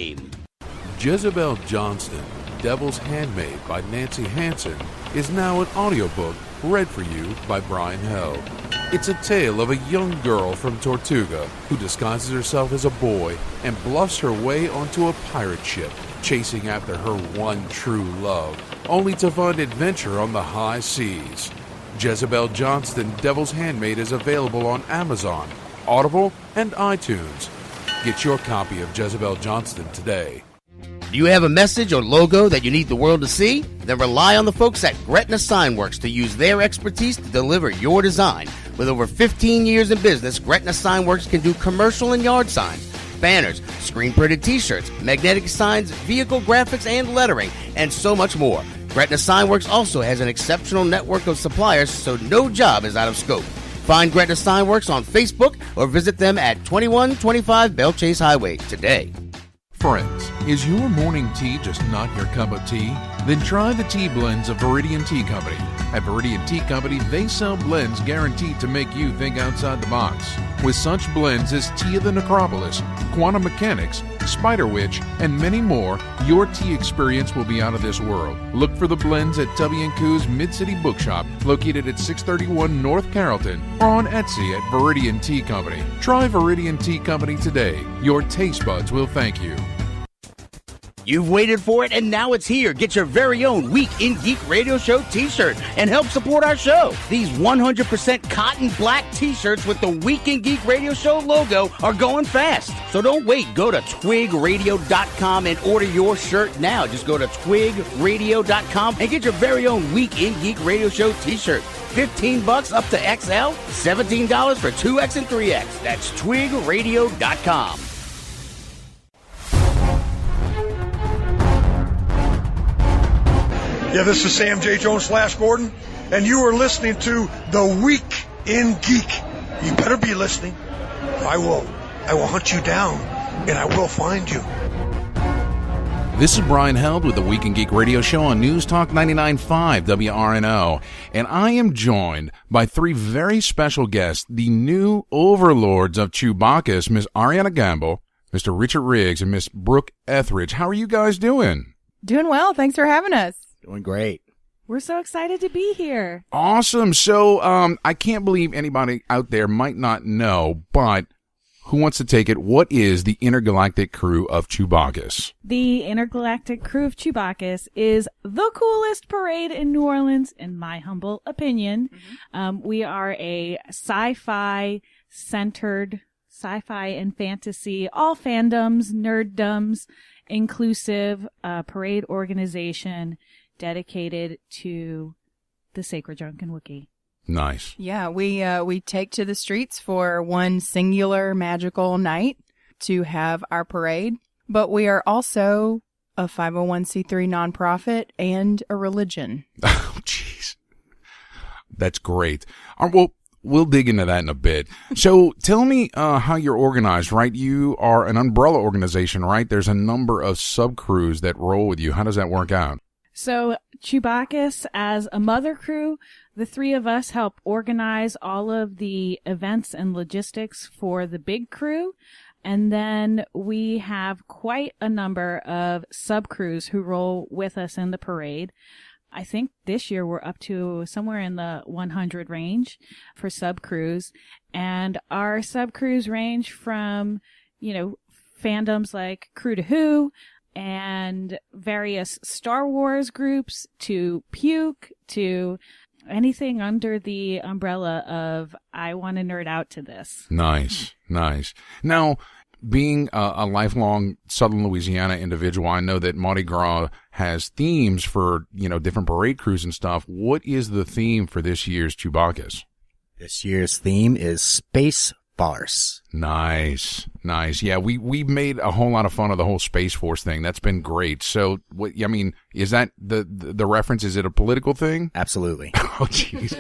Speaker 10: Jezebel Johnston, Devil's Handmaid by Nancy Hansen, is now an audiobook read for you by Brian Held. It's a tale of a young girl from Tortuga who disguises herself as a boy and bluffs her way onto a pirate ship, chasing after her one true love, only to find adventure on the high seas. Jezebel Johnston, Devil's Handmaid is available on Amazon, Audible, and iTunes. Get your copy of Jezebel Johnston today.
Speaker 6: Do you have a message or logo that you need the world to see? Then rely on the folks at Gretna Signworks to use their expertise to deliver your design. With over 15 years in business, Gretna Signworks can do commercial and yard signs, banners, screen-printed t-shirts, magnetic signs, vehicle graphics and lettering, and so much more. Gretna Signworks also has an exceptional network of suppliers, so no job is out of scope. Find Gretna Signworks on Facebook or visit them at 2125 Bell Chase Highway today.
Speaker 10: Friends, is your morning tea just not your cup of tea? Then try the tea blends of Viridian Tea Company. At Viridian Tea Company, they sell blends guaranteed to make you think outside the box. With such blends as Tea of the Necropolis, Quantum Mechanics, Spider Witch, and many more, your tea experience will be out of this world. Look for the blends at Tubby & Coo's Mid-City Bookshop, located at 631 North Carrollton, or on Etsy at Viridian Tea Company. Try Viridian Tea Company today. Your taste buds will thank you.
Speaker 3: You've waited for it, and now it's here. Get your very own Week in Geek Radio Show t-shirt and help support our show. These 100% cotton black t-shirts with the Week in Geek Radio Show logo are going fast. So don't wait. Go to twigradio.com and order your shirt now. Just go to twigradio.com and get your very own Week in Geek Radio Show t-shirt. $15 up to XL, $17 for 2X and 3X. That's twigradio.com.
Speaker 11: Yeah, this is Sam J. Jones / Gordon, and you are listening to The Week in Geek. You better be listening. I will hunt you down, and I will find you.
Speaker 4: This is Brian Held with the Week in Geek Radio Show on News Talk 99.5 WRNO, and I am joined by three very special guests, the new overlords of Chewbacchus, Miss Ariana Gamble, Mr. Richard Riggs, and Miss Brooke Etheridge. How are you guys doing?
Speaker 12: Doing well. Thanks for having us.
Speaker 6: Doing great.
Speaker 12: We're so excited to be here.
Speaker 4: Awesome. So, I can't believe anybody out there might not know, but who wants to take it? What is the Intergalactic Krewe of Chewbacchus?
Speaker 12: The Intergalactic Krewe of Chewbacchus is the coolest parade in New Orleans, in my humble opinion. We are a sci-fi centered, sci-fi and fantasy, all fandoms, nerddoms, inclusive parade organization dedicated to the sacred drunken Wookiee.
Speaker 4: Nice.
Speaker 13: Yeah, we take to the streets for one singular magical night to have our parade, but we are also a 501c3 nonprofit and a religion.
Speaker 4: Oh, jeez. That's great. Well, we'll dig into that in a bit. So tell me how you're organized, right? You are an umbrella organization, right? There's a number of sub-crews that roll with you. How does that work out?
Speaker 12: So Chewbacchus, as a mother crew, the three of us help organize all of the events and logistics for the big crew. And then we have quite a number of sub-crews who roll with us in the parade. I think this year we're up to somewhere in the 100 range for sub-crews. And our sub-crews range from, fandoms like Crew to Who, and various Star Wars groups, to Puke, to anything under the umbrella of I want to nerd out to this.
Speaker 4: Nice. Now, being a lifelong Southern Louisiana individual, I know that Mardi Gras has themes for, different parade crews and stuff. What is the theme for this year's Chewbacchus?
Speaker 14: This year's theme is Space Farce.
Speaker 4: Nice. Yeah, we made a whole lot of fun of the whole Space Force thing. That's been great. So, is that the reference? Is it a political thing?
Speaker 14: Absolutely.
Speaker 4: Oh, jeez.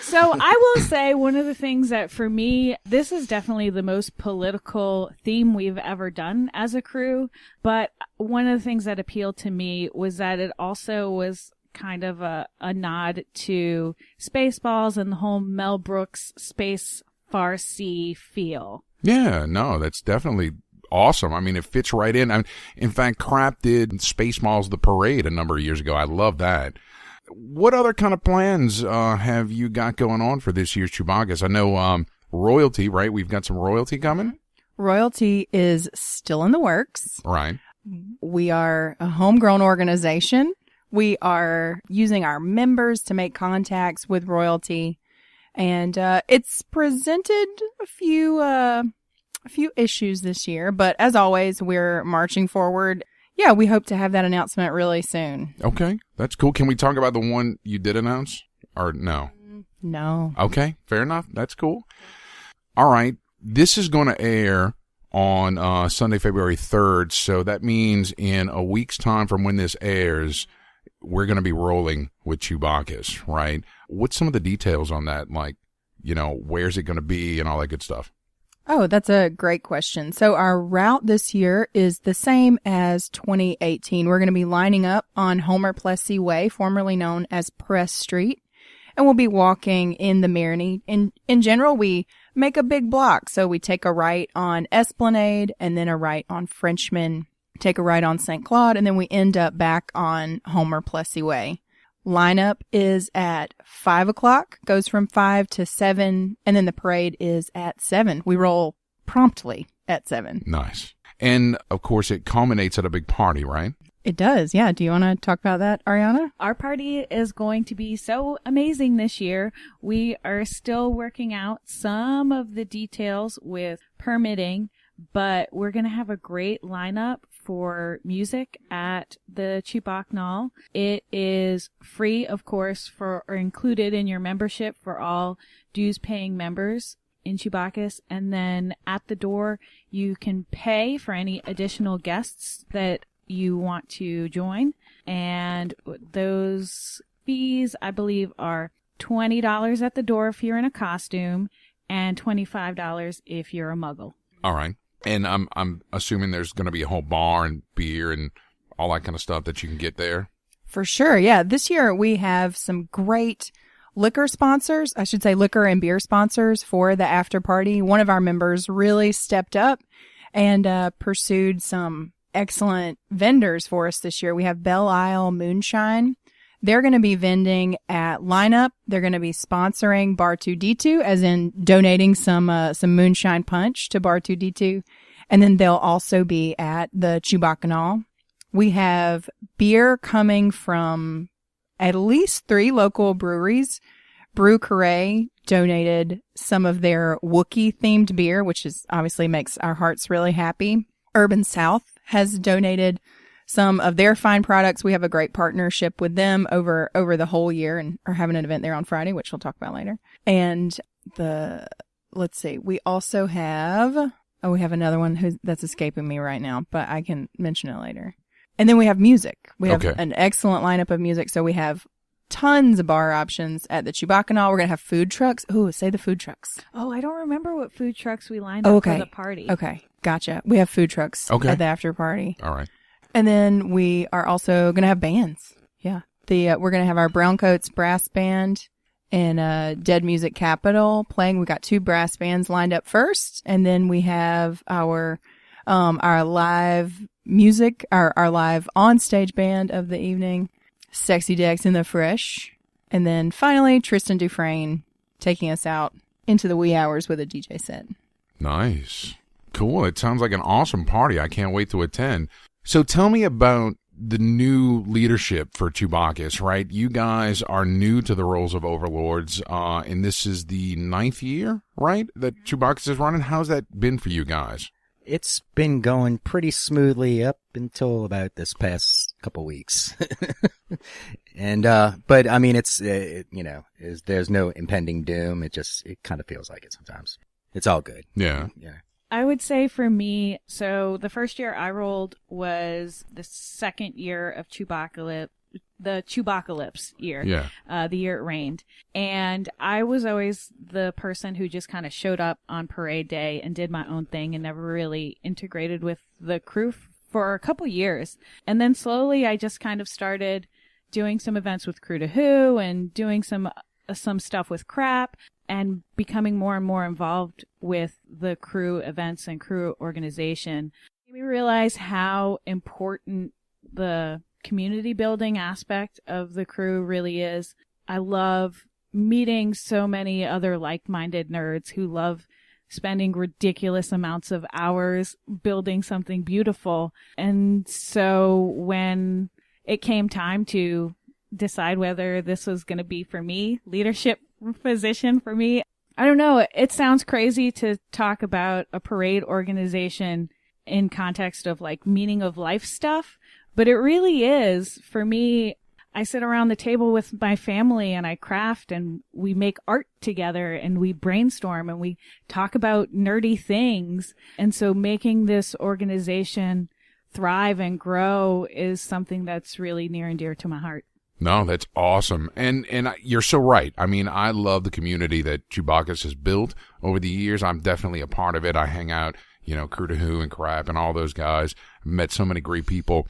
Speaker 12: So I will say one of the things that for me, this is definitely the most political theme we've ever done as a crew. But one of the things that appealed to me was that it also was kind of a nod to Spaceballs and the whole Mel Brooks space farcy feel.
Speaker 4: Yeah, no, that's definitely awesome. I mean, it fits right in. In fact, Crap did Spaceballs the Parade a number of years ago. I love that. What other kind of plans have you got going on for this year's Chewbacchus? I know royalty, right? We've got some royalty coming.
Speaker 13: Royalty is still in the works.
Speaker 4: Right.
Speaker 13: We are a homegrown organization. We are using our members to make contacts with royalty. And it's presented a few issues this year, but as always, we're marching forward. Yeah, we hope to have that announcement really soon.
Speaker 4: Okay, that's cool. Can we talk about the one you did announce, or no?
Speaker 13: No.
Speaker 4: Okay, fair enough. That's cool. All right, this is going to air on Sunday, February 3rd, so that means in a week's time from when this airs, we're going to be rolling with Chewbacchus, right? What's some of the details on that? Like, where's it going to be and all that good stuff?
Speaker 13: Oh, that's a great question. So our route this year is the same as 2018. We're going to be lining up on Homer Plessy Way, formerly known as Press Street, and we'll be walking in the Marigny. In general, we make a big block. So we take a right on Esplanade and then a right on Frenchman, take a right on St. Claude, and then we end up back on Homer Plessy Way. Lineup is at 5 o'clock, goes from 5 to 7, and then the parade is at 7. We roll promptly at 7.
Speaker 4: Nice. And, of course, it culminates at a big party, right?
Speaker 13: It does, yeah. Do you want to talk about that, Ariana?
Speaker 12: Our party is going to be so amazing this year. We are still working out some of the details with permitting, but we're going to have a great lineup for music at the Chewbachnal. It is free, of course, or included in your membership for all dues-paying members in Chewbacchus. And then at the door, you can pay for any additional guests that you want to join. And those fees, I believe, are $20 at the door if you're in a costume and $25 if you're a muggle.
Speaker 4: All right. And I'm assuming there's going to be a whole bar and beer and all that kind of stuff that you can get there.
Speaker 13: For sure, yeah. This year we have some great liquor sponsors, I should say liquor and beer sponsors for the after party. One of our members really stepped up and pursued some excellent vendors for us this year. We have Belle Isle Moonshine. They're going to be vending at Lineup. They're going to be sponsoring Bar 2D2, as in donating some moonshine punch to Bar 2D2. And then they'll also be at the Chewbaccanal. We have beer coming from at least 3 local breweries. Brew Krewe donated some of their Wookiee-themed beer, which is obviously makes our hearts really happy. Urban South has donated some of their fine products. We have a great partnership with them over the whole year and are having an event there on Friday, which we'll talk about later. And let's see, we also have, we have another one that's escaping me right now, but I can mention it later. And then we have music. We have an excellent lineup of music. So we have tons of bar options at the Chewbaccanal. We're going to have food trucks. Oh, say the food trucks.
Speaker 12: Oh, I don't remember what food trucks we lined up for the party.
Speaker 13: Okay. Gotcha. We have food trucks at the after party.
Speaker 4: All right.
Speaker 13: And then we are also going to have bands. Yeah. We're going to have our Browncoats Brass Band and Dead Music Capital playing. We got 2 brass bands lined up first. And then we have our live music, our live on-stage band of the evening, Sexy Dex in the Fresh. And then finally, Tristan Dufresne taking us out into the wee hours with a DJ set.
Speaker 4: Nice. Cool. It sounds like an awesome party. I can't wait to attend. So tell me about the new leadership for Chewbacchus, right? You guys are new to the roles of Overlords, and this is the 9th year, right, that Chewbacchus is running. How's that been for you guys?
Speaker 14: It's been going pretty smoothly up until about this past couple weeks. And, but I mean, there's no impending doom. It kind of feels like it sometimes. It's all good.
Speaker 4: Yeah.
Speaker 14: Yeah.
Speaker 12: I would say for me, so the first year I rolled was the second year of the Chewbaccalypse year.
Speaker 4: Yeah.
Speaker 12: The year it rained. And I was always the person who just kind of showed up on parade day and did my own thing and never really integrated with the crew for a couple years. And then slowly I just kind of started doing some events with Crew to Who and doing some stuff with Crap and becoming more and more involved with the crew events and crew organization. We realize how important the community building aspect of the crew really is. I love meeting so many other like-minded nerds who love spending ridiculous amounts of hours building something beautiful. And so when it came time to decide whether this was going to be for me, leadership position for me, I don't know. It sounds crazy to talk about a parade organization in context of like meaning of life stuff, but it really is. For me, I sit around the table with my family and I craft and we make art together and we brainstorm and we talk about nerdy things. And so making this organization thrive and grow is something that's really near and dear to my heart.
Speaker 4: No, that's awesome. And you're so right. I mean, I love the community that Chewbacchus has built over the years. I'm definitely a part of it. I hang out, Crew to Who and Crap and all those guys. Met so many great people.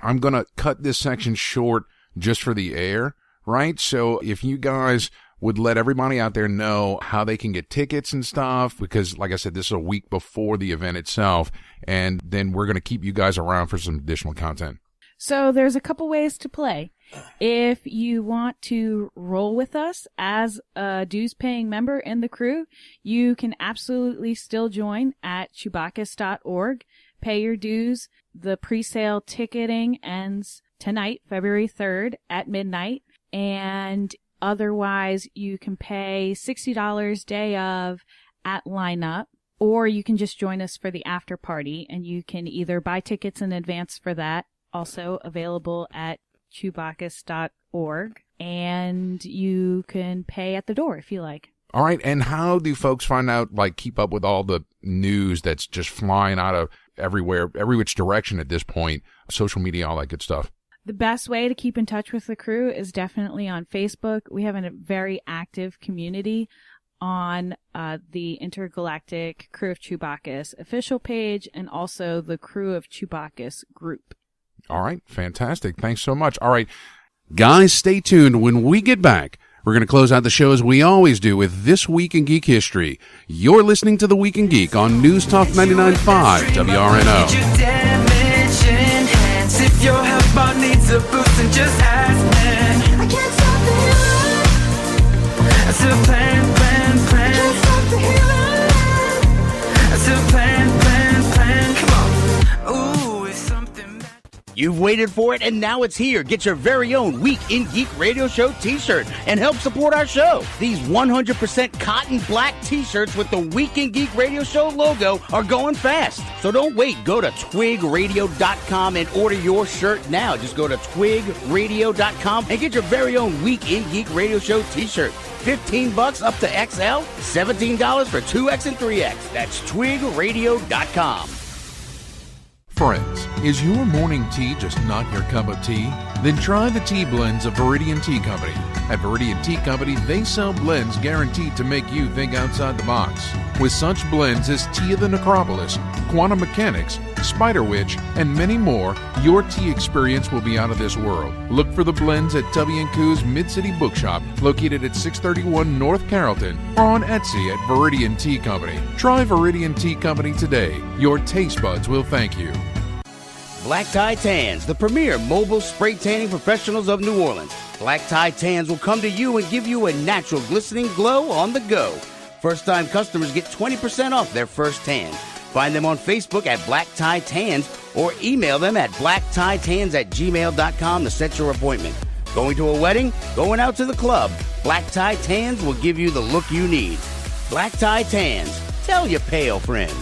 Speaker 4: I'm going to cut this section short just for the air, right? So if you guys would let everybody out there know how they can get tickets and stuff, because like I said, this is a week before the event itself, and then we're going to keep you guys around for some additional content.
Speaker 12: So there's a couple ways to play. If you want to roll with us as a dues-paying member in the crew, you can absolutely still join at Chewbacchus.org. Pay your dues. The pre-sale ticketing ends tonight, February 3rd at midnight. And otherwise, you can pay $60 day of at lineup, or you can just join us for the after party, and you can either buy tickets in advance for that, also available at Chewbacchus.org, and you can pay at the door if you like.
Speaker 4: All right, and how do folks find out, keep up with all the news that's just flying out of everywhere, every which direction at this point, social media, all that good stuff?
Speaker 12: The best way to keep in touch with the crew is definitely on Facebook. We have a very active community on the Intergalactic Krewe of Chewbacchus official page and also the Krewe of Chewbacchus group.
Speaker 4: All right, fantastic. Thanks so much. All right, guys, stay tuned. When we get back, we're going to close out the show as we always do with This Week in Geek History. You're listening to The Week in Geek on News Talk 99.5 WRNO.
Speaker 15: If your health bar needs a boost, then just ask, man. still plan. Don't stop the healing. I still plan. Come on. Ooh, it's something that...
Speaker 6: You've waited for it, and now it's here. Get your very own Week in Geek Radio Show t-shirt and help support our show. These 100% cotton black t-shirts with the Week in Geek Radio Show logo are going fast. So don't wait. Go to twigradio.com and order your shirt now. Just go to twigradio.com and get your very own Week in Geek Radio Show t-shirt. $15 up to XL, $17 for 2X and 3X. That's twigradio.com.
Speaker 10: Friends, is your morning tea just not your cup of tea? Then try the tea blends of Viridian Tea Company. At Viridian Tea Company, they sell blends guaranteed to make you think outside the box. With such blends as Tea of the Necropolis, Quantum Mechanics, Spider Witch, and many more, your tea experience will be out of this world. Look for the blends at Tubby & Coo's Mid-City Bookshop, located at 631 North Carrollton, or on Etsy at Viridian Tea Company. Try Viridian Tea Company today. Your taste buds will thank you.
Speaker 6: Black Tie Tans, the premier mobile spray tanning professionals of New Orleans. Black Tie Tans will come to you and give you a natural glistening glow on the go. First-time customers get 20% off their first tan. Find them on Facebook at Black Tie Tans or email them at blacktieTans@gmail.com to set your appointment. Going to a wedding? Going out to the club? Black Tie Tans will give you the look you need. Black Tie Tans. Tell your pale friends.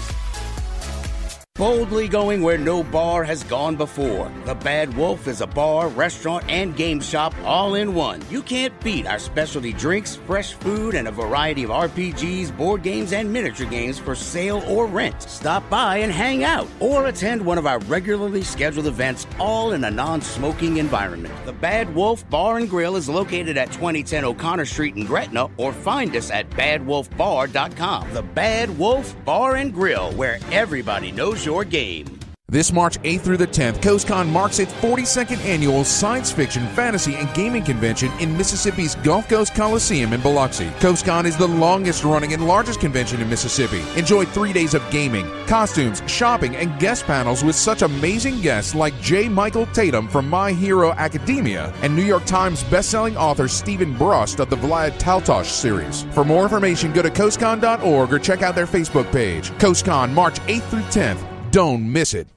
Speaker 6: Boldly going where no bar has gone before. The Bad Wolf is a bar, restaurant, and game shop all in one. You can't beat our specialty drinks, fresh food, and a variety of RPGs, board games, and miniature games for sale or rent. Stop by and hang out or attend one of our regularly scheduled events, all in a non-smoking environment. The Bad Wolf Bar and Grill is located at 2010 O'Connor Street in Gretna, or find us at badwolfbar.com. The Bad Wolf Bar and Grill, where everybody knows your game.
Speaker 4: This March 8th through the 10th, CoastCon marks its 42nd annual science fiction, fantasy, and gaming convention in Mississippi's Gulf Coast Coliseum in Biloxi. CoastCon is the longest running and largest convention in Mississippi. Enjoy 3 days of gaming, costumes, shopping, and guest panels with such amazing guests like J. Michael Tatum from My Hero Academia and New York Times bestselling author Stephen Brust of the Vlad Taltosh series. For more information, go to coastcon.org or check out their Facebook page. CoastCon, March 8th through 10th. Don't miss it.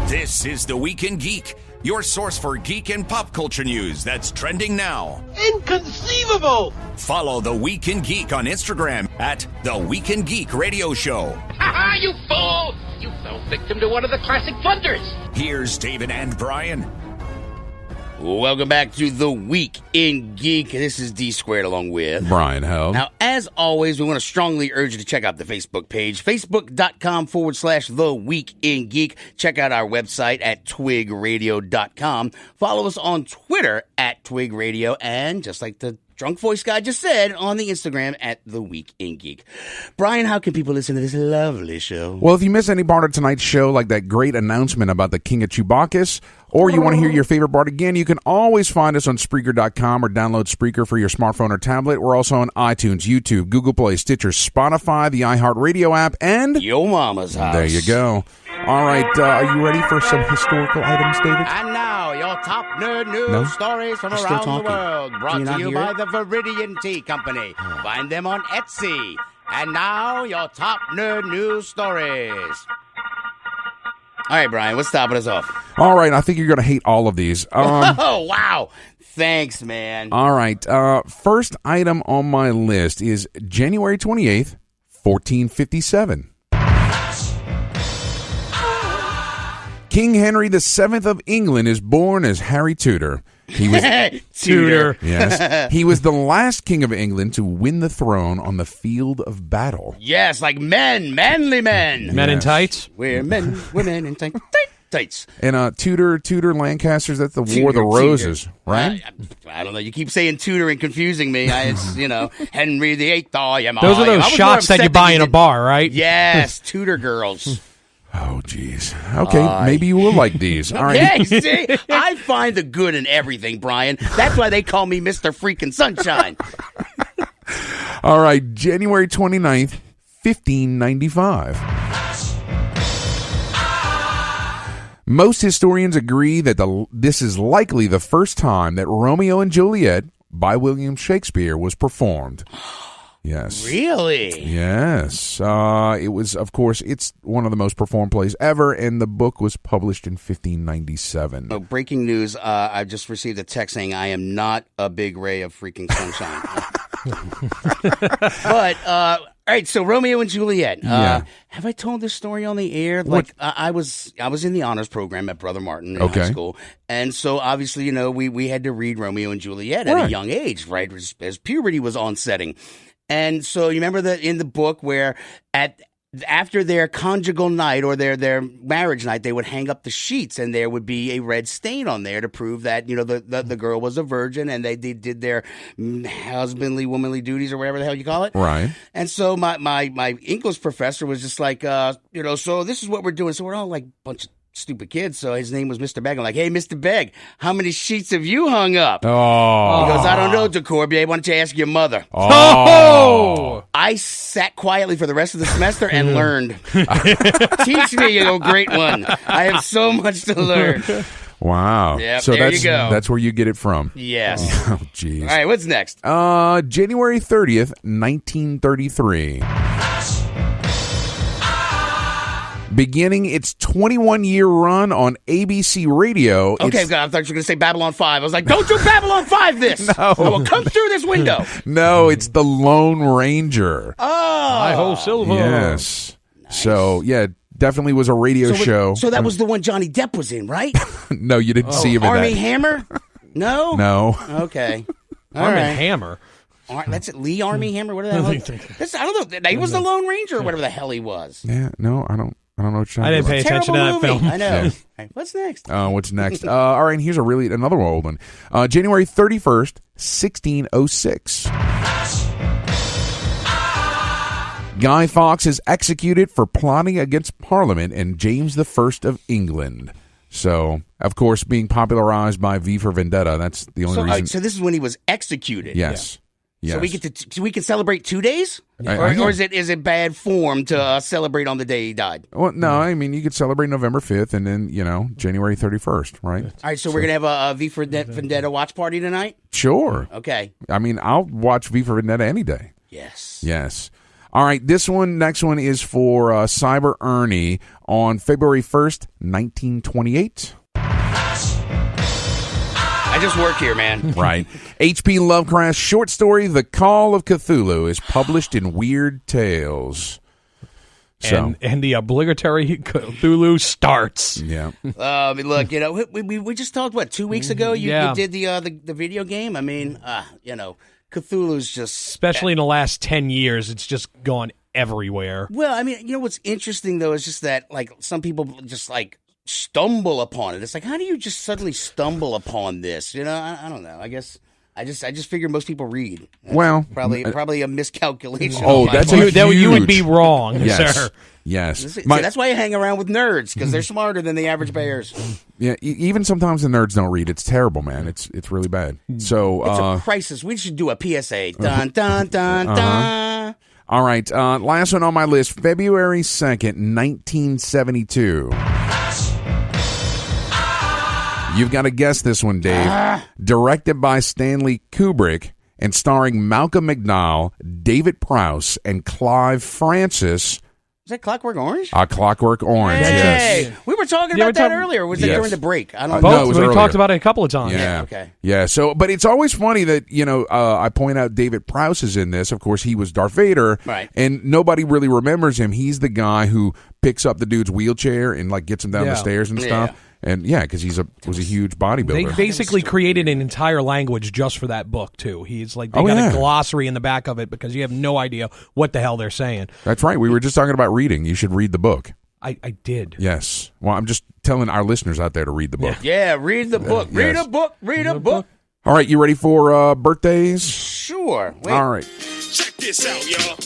Speaker 2: This is The Week in Geek, your source for geek and pop culture news that's trending now.
Speaker 16: Inconceivable!
Speaker 2: Follow The Week in Geek on Instagram at The Week in Geek Radio Show.
Speaker 16: Ha-ha, you fool! You fell victim to one of the classic blunders.
Speaker 2: Here's David and Brian.
Speaker 6: Welcome back to The Week in Geek. This is D Squared along with
Speaker 4: Brian Held.
Speaker 6: Now, as always, we want to strongly urge you to check out the Facebook page, facebook.com/The Week in Geek. Check out our website at twigradio.com. Follow us on Twitter at Twig Radio, and just like the drunk voice guy just said, on the Instagram at The Week in Geek. Brian, how can people listen to this lovely show?
Speaker 4: Well, if you miss any part of tonight's show, like that great announcement about the King of Chewbacchus, or you want to hear your favorite part again, you can always find us on Spreaker.com or download Spreaker for your smartphone or tablet. We're also on iTunes, YouTube, Google Play, Stitcher, Spotify, the iHeartRadio app, and
Speaker 6: Yo Mama's house.
Speaker 4: There you go. All right, are you ready for some historical items, David?
Speaker 6: And now, your top nerd news stories from around the world. Brought to you by the Viridian Tea Company. Find them on Etsy. And now, your top nerd news stories. All right, Brian, what's stopping us off?
Speaker 4: All right, I think you're going to hate all of these.
Speaker 6: Oh, wow. Thanks, man.
Speaker 4: All right, first item on my list is January 28th, 1457. King Henry VII of England is born as Harry Tudor. He was
Speaker 6: Tudor.
Speaker 4: Yes. He was the last king of England to win the throne on the field of battle.
Speaker 6: Yes, like men, manly men.
Speaker 5: Men in tights?
Speaker 6: We're men, women in tights.
Speaker 4: And Tudor Lancasters, that's the War of the Roses, right?
Speaker 6: I don't know. You keep saying Tudor and confusing me. It's, Henry VIII.
Speaker 5: Those are those shots that you buy in a bar, right?
Speaker 6: Yes, Tudor girls.
Speaker 4: Oh, geez. Okay, maybe you will like these. All right.
Speaker 6: Yeah, see? I find the good in everything, Brian. That's why they call me Mr. Freaking Sunshine.
Speaker 4: All right, January 29th, 1595. Most historians agree that this is likely the first time that Romeo and Juliet by William Shakespeare was performed. Yes.
Speaker 3: Really?
Speaker 4: Yes. It was, of course, it's one of the most performed plays ever, and the book was published in 1597.
Speaker 3: Oh, breaking news, I just received a text saying I am not a big ray of freaking sunshine. But, all right, so Romeo and Juliet. Have I told this story on the air? Like, I was in the honors program at Brother Martin in high school, and so obviously, you know, we had to read Romeo and Juliet at a young age, right, as puberty was onsetting. And so you remember that in the book where after their conjugal night or their marriage night, they would hang up the sheets and there would be a red stain on there to prove that, you know, the girl was a virgin and they did their husbandly, womanly duties or whatever the hell you call it.
Speaker 4: Right.
Speaker 3: And so my English professor was just like, you know, so this is what we're doing. So we're all like a bunch of stupid kids. So his name was Mr. Begg. I'm like, hey, Mr. Begg, how many sheets have you hung up?
Speaker 4: Oh.
Speaker 3: He goes, I don't know, de Corbier. Why don't you ask your mother?
Speaker 4: Oh.
Speaker 3: I sat quietly for the rest of the semester and learned. Teach me, you great one. I have so much to learn.
Speaker 4: Wow.
Speaker 3: Yep,
Speaker 4: so
Speaker 3: there you go.
Speaker 4: That's where you get it from.
Speaker 3: Yes.
Speaker 4: Oh, jeez.
Speaker 3: All right, what's next?
Speaker 4: January 30th, 1933. Beginning its 21-year run on ABC Radio.
Speaker 3: Okay, God, I thought you were going to say Babylon 5. I was like, don't do Babylon 5 this.
Speaker 4: No.
Speaker 3: I will come through this window.
Speaker 4: No, it's the Lone Ranger.
Speaker 3: Oh.
Speaker 5: Hi-ho, Silver.
Speaker 4: Yes. Nice. So, yeah, definitely was a radio show.
Speaker 3: So that was the one Johnny Depp was in, right?
Speaker 4: No, you didn't see him in
Speaker 3: Army
Speaker 4: that.
Speaker 3: Hammer? No?
Speaker 4: No.
Speaker 3: Okay.
Speaker 5: Army Hammer.
Speaker 3: That's it, Lee Army Hammer? What the hell? I don't know. He was the Lone Ranger or whatever the hell he was.
Speaker 4: Yeah, no, I don't know what you're
Speaker 5: I didn't pay attention to that film.
Speaker 3: I know. Right, what's next?
Speaker 4: What's next? All right, here's another old one. January 31st, 1606. Guy Fawkes is executed for plotting against Parliament and James I of England. So, of course, being popularized by V for Vendetta, that's the only reason.
Speaker 3: So this is when he was executed.
Speaker 4: Yes. Yes.
Speaker 3: So we can celebrate 2 days, or is it bad form to celebrate on the day he died?
Speaker 4: Well, no, I mean you could celebrate November 5th and then January 31st, right?
Speaker 3: All right, so we're gonna have a V for Vendetta watch party tonight.
Speaker 4: Sure.
Speaker 3: Okay.
Speaker 4: I mean, I'll watch V for Vendetta any day.
Speaker 3: Yes.
Speaker 4: Yes. All right, next one is for Cyber Ernie on February 1st, 1928.
Speaker 3: I just work here, man.
Speaker 4: Right. H.P. Lovecraft's short story, The Call of Cthulhu, is published in Weird Tales. So.
Speaker 5: And the obligatory Cthulhu starts.
Speaker 4: Yeah.
Speaker 3: Look, we just talked, 2 weeks ago? You did the video game? I mean, Cthulhu's just...
Speaker 5: Especially in the last 10 years, it's just gone everywhere.
Speaker 3: Well, I mean, what's interesting, though, is just that, some people just, stumble upon it. It's like, how do you just suddenly stumble upon this? I don't know. I guess I just figure most people read.
Speaker 4: Well,
Speaker 3: probably a miscalculation.
Speaker 4: Oh,
Speaker 5: you would be wrong,
Speaker 4: yes.
Speaker 5: sir.
Speaker 4: Yes.
Speaker 3: That's why I hang around with nerds, because they're smarter than the average bears.
Speaker 4: Yeah, even sometimes the nerds don't read. It's terrible, man. It's really bad. So
Speaker 3: it's a crisis. We should do a PSA. Dun dun dun dun.
Speaker 4: All right, last one on my list, February 2nd, 1972. You've got to guess this one, Dave. Directed by Stanley Kubrick and starring Malcolm McDowell, David Prowse, and Clive Francis.
Speaker 3: Is that Clockwork Orange?
Speaker 4: Clockwork Orange,
Speaker 3: hey,
Speaker 4: yes.
Speaker 3: We were talking about that earlier. Was it during the break? I don't
Speaker 5: know.
Speaker 3: know.
Speaker 5: We talked about it a couple of times.
Speaker 4: Yeah.
Speaker 3: Okay.
Speaker 4: Yeah. So, but it's always funny that, I point out David Prowse is in this. Of course, he was Darth Vader.
Speaker 3: Right.
Speaker 4: And nobody really remembers him. He's the guy who picks up the dude's wheelchair and, gets him down the stairs and stuff.
Speaker 3: Yeah.
Speaker 4: And because was a huge bodybuilder.
Speaker 5: They basically created an entire language just for that book too. He's they got a glossary in the back of it because you have no idea what the hell they're saying.
Speaker 4: That's right. We were just talking about reading. You should read the book.
Speaker 5: I did.
Speaker 4: Yes. Well, I'm just telling our listeners out there to read the book.
Speaker 3: Yeah, read the book. Read
Speaker 4: Yes.
Speaker 3: a book. Read a book.
Speaker 4: All right, you ready for birthdays?
Speaker 3: Sure. Wait.
Speaker 4: All right.
Speaker 1: Check this out, y'all.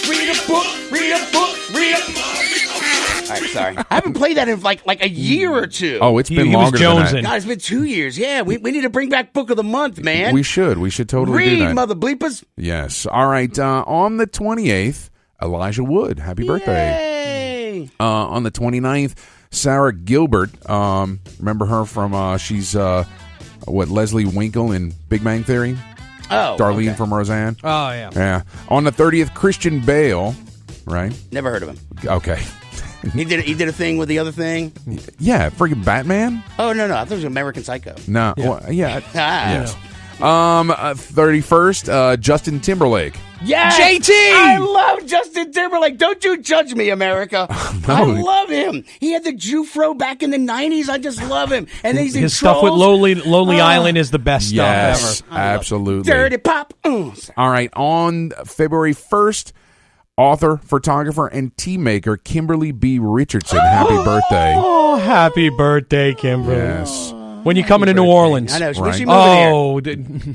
Speaker 3: Read a book. Read a book. Read a book. All right, sorry. I haven't played that in like a year or two.
Speaker 4: Oh, it's been longer than that.
Speaker 3: God, it's been 2 years. Yeah, we need to bring back Book of the Month, man.
Speaker 4: We should totally do that.
Speaker 3: Read, mother bleepers.
Speaker 4: Yes. All right. On the 28th, Elijah Wood. Happy birthday.
Speaker 3: Yay.
Speaker 4: On the 29th, Sarah Gilbert, remember her from, she's, Leslie Winkle in Big Bang Theory?
Speaker 3: Oh,
Speaker 4: Darlene
Speaker 3: okay.
Speaker 4: from Roseanne?
Speaker 5: Oh, yeah.
Speaker 4: Yeah. On the 30th, Christian Bale, right?
Speaker 3: Never heard of him.
Speaker 4: Okay.
Speaker 3: He did a thing with the other thing?
Speaker 4: Yeah, freaking Batman?
Speaker 3: Oh, no. I thought it was American Psycho.
Speaker 4: No.
Speaker 5: Yeah.
Speaker 4: Well, yeah.
Speaker 3: Yes.
Speaker 4: 31st, Justin Timberlake.
Speaker 3: Yeah,
Speaker 5: JT!
Speaker 3: I love Justin Timberlake. Don't you judge me, America.
Speaker 4: No.
Speaker 3: I love him. He had the Jufro back in the 90s. I just love him. And he's in
Speaker 5: His stuff with
Speaker 3: Trolls.
Speaker 5: Lonely Island is the best
Speaker 4: Yes,
Speaker 5: stuff ever.
Speaker 4: absolutely.
Speaker 3: Dirty Pop.
Speaker 4: All right, on February 1st, author, photographer, and tea maker Kimberly B. Richardson. Happy birthday.
Speaker 5: Oh, happy birthday, Kimberly.
Speaker 4: Yes.
Speaker 5: When you coming to New Orleans?
Speaker 3: I know.
Speaker 4: Right.
Speaker 3: She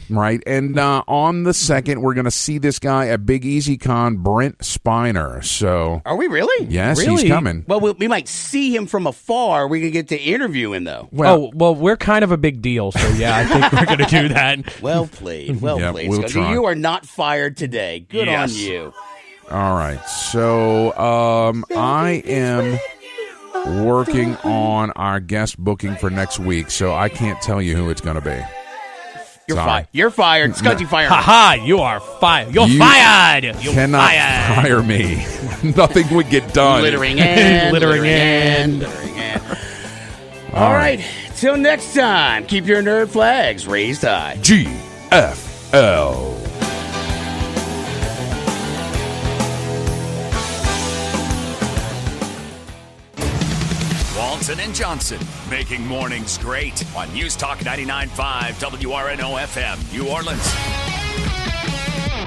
Speaker 4: Right. And on the 2nd, we're going to see this guy at Big Easy Con, Brent Spiner. So,
Speaker 3: Are we really?
Speaker 4: yes,
Speaker 5: Really?
Speaker 4: he's coming.
Speaker 3: Well, we might see him from afar. We can get to interview him, though.
Speaker 4: Well,
Speaker 5: we're kind of a big deal, so yeah, I think we're going to do that.
Speaker 3: Well played. Well
Speaker 4: Yeah,
Speaker 3: played.
Speaker 4: we'll
Speaker 3: Skungy.
Speaker 4: try.
Speaker 3: You are not fired today. Good
Speaker 5: Yes.
Speaker 3: on you.
Speaker 4: all right. So, I am working on our guest booking for next week, so I can't tell you who it's going to be.
Speaker 3: You're
Speaker 4: Sorry.
Speaker 3: fired. You're fired. Skungy fired.
Speaker 5: Ha ha! You are fired. You're
Speaker 4: You
Speaker 5: fired. You're
Speaker 4: cannot
Speaker 5: fired.
Speaker 4: fire me. Nothing would get done.
Speaker 3: Littering in.
Speaker 5: Littering in.
Speaker 3: All right. Till next time, keep your nerd flags raised high.
Speaker 4: GFL.
Speaker 2: Walton and Johnson, making mornings great on News Talk 99.5 WRNO FM, New Orleans.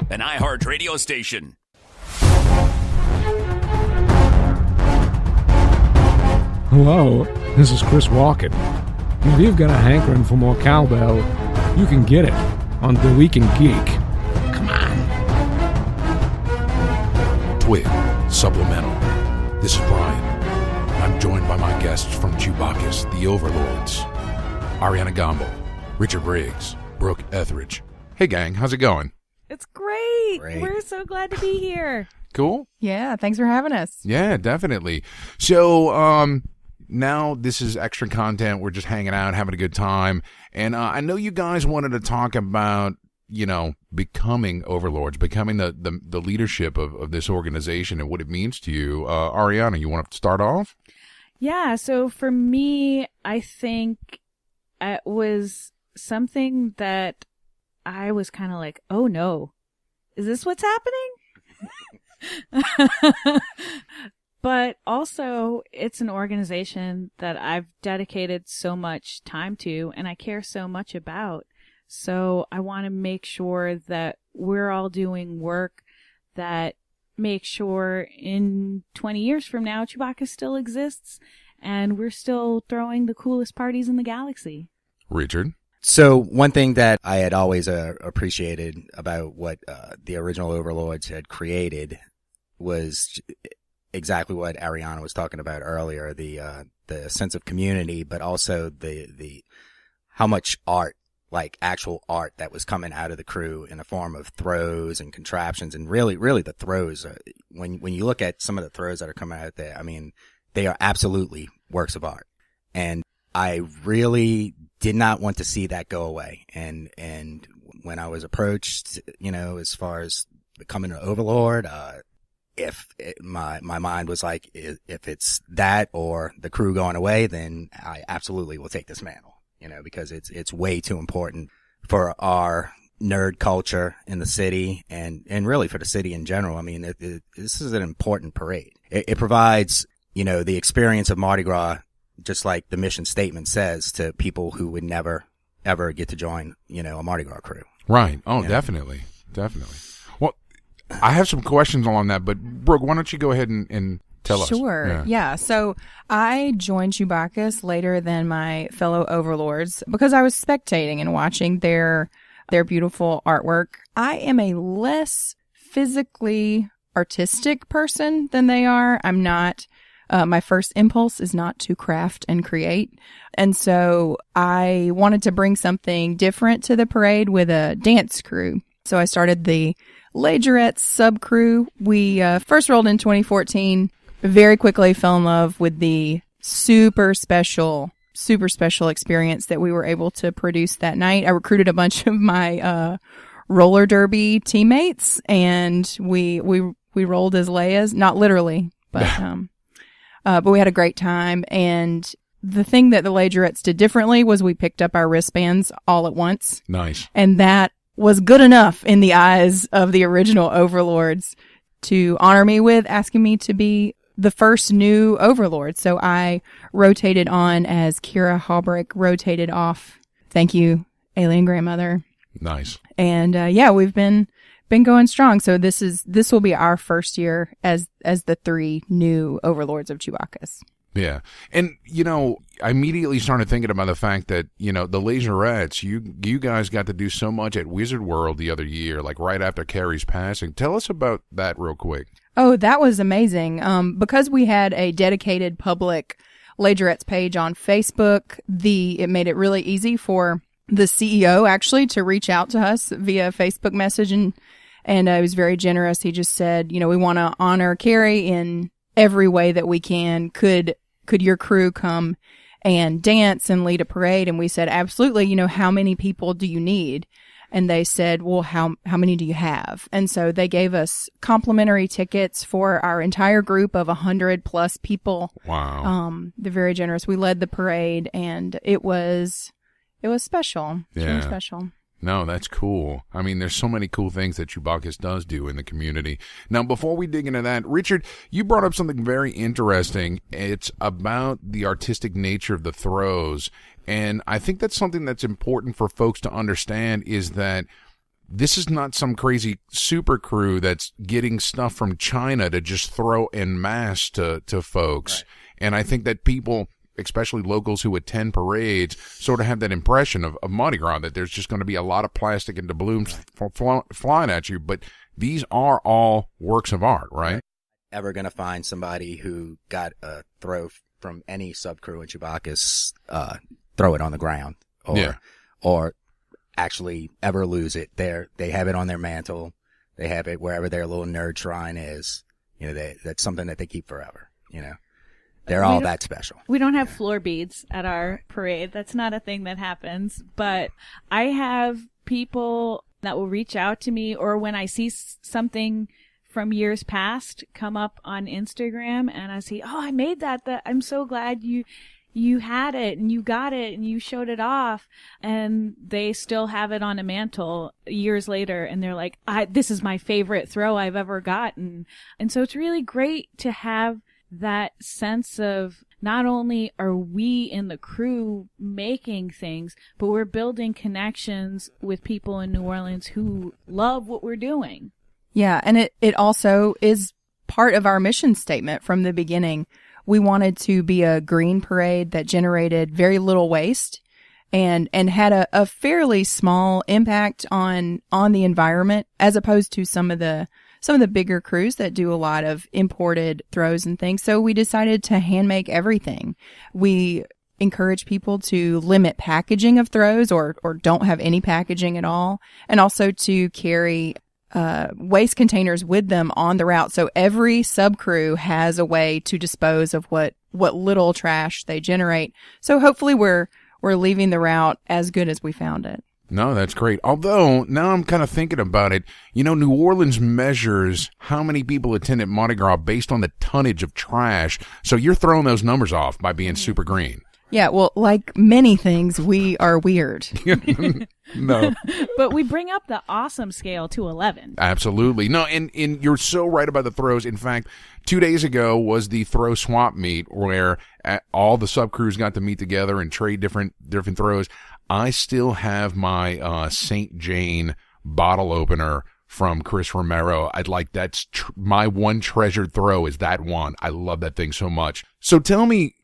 Speaker 2: An iHeart radio station.
Speaker 17: Hello, this is Chris Walken. If you've got a hankering for more cowbell, you can get it on The Week in Geek. Come on.
Speaker 4: Twig, supplemental. This is Brian. I'm joined by my guests from Chewbacca's The Overlords. Ariana Gamble, Richard Briggs, Brooke Etheridge. Hey gang, how's it going?
Speaker 12: It's great.
Speaker 14: Great.
Speaker 12: We're so glad to be here.
Speaker 4: Cool?
Speaker 13: Yeah, thanks for having us.
Speaker 4: Yeah, definitely. So, now this is extra content. We're just hanging out, having a good time. And I know you guys wanted to talk about, becoming overlords, becoming the leadership of this organization and what it means to you. Ariana, you want to start off?
Speaker 12: Yeah, so for me, I think it was something that I was kind of like, oh no, is this what's happening? But also, it's an organization that I've dedicated so much time to and I care so much about. So I want to make sure that we're all doing work that makes sure in 20 years from now, Chewbacca still exists and we're still throwing the coolest parties in the galaxy.
Speaker 4: Richard?
Speaker 14: So one thing that I had always appreciated about what the original Overlords had created was exactly what Ariana was talking about earlier, the sense of community, but also the how much art, like actual art, that was coming out of the crew in the form of throws and contraptions, and really the throws. When you look at some of the throws that are coming out there, I mean, they are absolutely works of art, and I really did not want to see that go away. And when I was approached, as far as becoming an Overlord, my mind was like, if it's that or the crew going away, then I absolutely will take this mantle, because it's way too important for our nerd culture in the city and really for the city in general. I mean, this is an important parade. It provides, the experience of Mardi Gras, just like the mission statement says, to people who would never, ever get to join, a Mardi Gras crew.
Speaker 4: Right. Oh, definitely. Definitely. Well, I have some questions along that, but Brooke, why don't you go ahead and tell us?
Speaker 13: Sure. Yeah. So I joined Chewbacca's later than my fellow Overlords because I was spectating and watching their beautiful artwork. I am a less physically artistic person than they are. I'm not. My first impulse is not to craft and create. And so I wanted to bring something different to the parade with a dance crew. So I started the Lagerettes sub crew. We first rolled in 2014, very quickly fell in love with the super special experience that we were able to produce that night. I recruited a bunch of my roller derby teammates, and we rolled as Leia's, not literally, but we had a great time. And the thing that the Lagerettes did differently was we picked up our wristbands all at once.
Speaker 4: Nice.
Speaker 13: And that was good enough in the eyes of the original Overlords to honor me with asking me to be the first new Overlord. So I rotated on as Kira Halbrick rotated off. Thank you, Alien Grandmother.
Speaker 4: Nice.
Speaker 13: And we've been going strong. So this will be our first year as the 3 new Overlords of Chewbacchus.
Speaker 4: Yeah. And, I immediately started thinking about the fact that, the Lagerettes, you guys got to do so much at Wizard World the other year, like right after Carrie's passing. Tell us about that real quick.
Speaker 13: Oh, that was amazing. Because we had a dedicated public Lagerettes page on Facebook, it made it really easy for the CEO actually to reach out to us via Facebook message, and he was very generous. He just said, we want to honor Carrie in every way that we can. Could your crew come and dance and lead a parade? And we said, absolutely. How many people do you need? And they said, well, how many do you have? And so they gave us complimentary tickets for our entire group of 100+ people.
Speaker 4: Wow.
Speaker 13: They're very generous. We led the parade, and it was special.
Speaker 4: Yeah.
Speaker 13: Really special.
Speaker 4: No, that's cool. I mean, there's so many cool things that Chewbacchus does do in the community. Now, before we dig into that, Richard, you brought up something very interesting. It's about the artistic nature of the throws. And I think that's something that's important for folks to understand, is that this is not some crazy super crew that's getting stuff from China to just throw en masse to folks. Right. And I think that people, especially locals who attend parades, sort of have that impression of Mardi Gras, that there's just going to be a lot of plastic and doubloons flying at you. But these are all works of art, right?
Speaker 14: Ever going to find somebody who got a throw from any subcrew in Chewbacchus, throw it on the ground, or actually ever lose it. They have it on their mantle. They have it wherever their little nerd shrine is. That's something that they keep forever. They're all that special.
Speaker 12: We don't have floor beads at our parade. That's not a thing that happens. But I have people that will reach out to me, or when I see something from years past come up on Instagram and I see, oh, I made that. I'm so glad you had it and you got it and you showed it off, and they still have it on a mantle years later, and they're like, this is my favorite throw I've ever gotten. And so it's really great to have that sense of not only are we in the crew making things, but we're building connections with people in New Orleans who love what we're doing.
Speaker 13: Yeah, and it also is part of our mission statement from the beginning. We wanted to be a green parade that generated very little waste and had a fairly small impact on the environment, as opposed to some of the bigger crews that do a lot of imported throws and things. So we decided to hand make everything. We encourage people to limit packaging of throws or don't have any packaging at all, and also to carry waste containers with them on the route. So every subcrew has a way to dispose of what little trash they generate. So hopefully we're leaving the route as good as we found it.
Speaker 4: No, that's great. Although, now I'm kind of thinking about it. New Orleans measures how many people attend at Mardi Gras based on the tonnage of trash. So you're throwing those numbers off by being super green.
Speaker 13: Yeah, well, like many things, we are weird.
Speaker 4: No.
Speaker 12: But we bring up the awesome scale to 11.
Speaker 4: Absolutely. No, and you're so right about the throws. In fact, 2 days ago was the throw swap meet where all the subcrews got to meet together and trade different throws. I still have my St. Jane bottle opener from Chris Romero. That's my one treasured throw is that one. I love that thing so much. So tell me,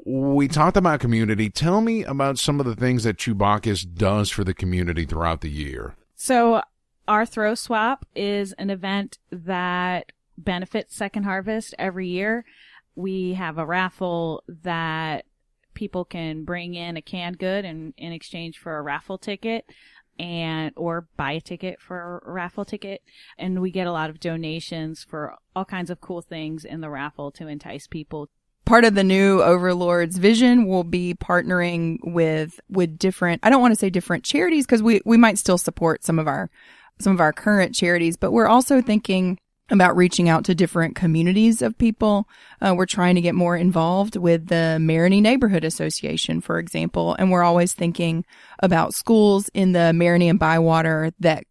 Speaker 4: we talked about community. Tell me about some of the things that Chewbacchus does for the community throughout the year.
Speaker 12: So our throw swap is an event that benefits Second Harvest every year. We have a raffle that people can bring in a canned good in exchange for a raffle ticket, or buy a ticket for a raffle ticket. And we get a lot of donations for all kinds of cool things in the raffle to entice people
Speaker 13: part of the new Overlords vision will be partnering with different, I don't want to say different charities, because we might still support some of our current charities, but we're also thinking about reaching out to different communities of people. We're trying to get more involved with the Marigny Neighborhood Association, for example, and we're always thinking about schools in the Marigny and Bywater that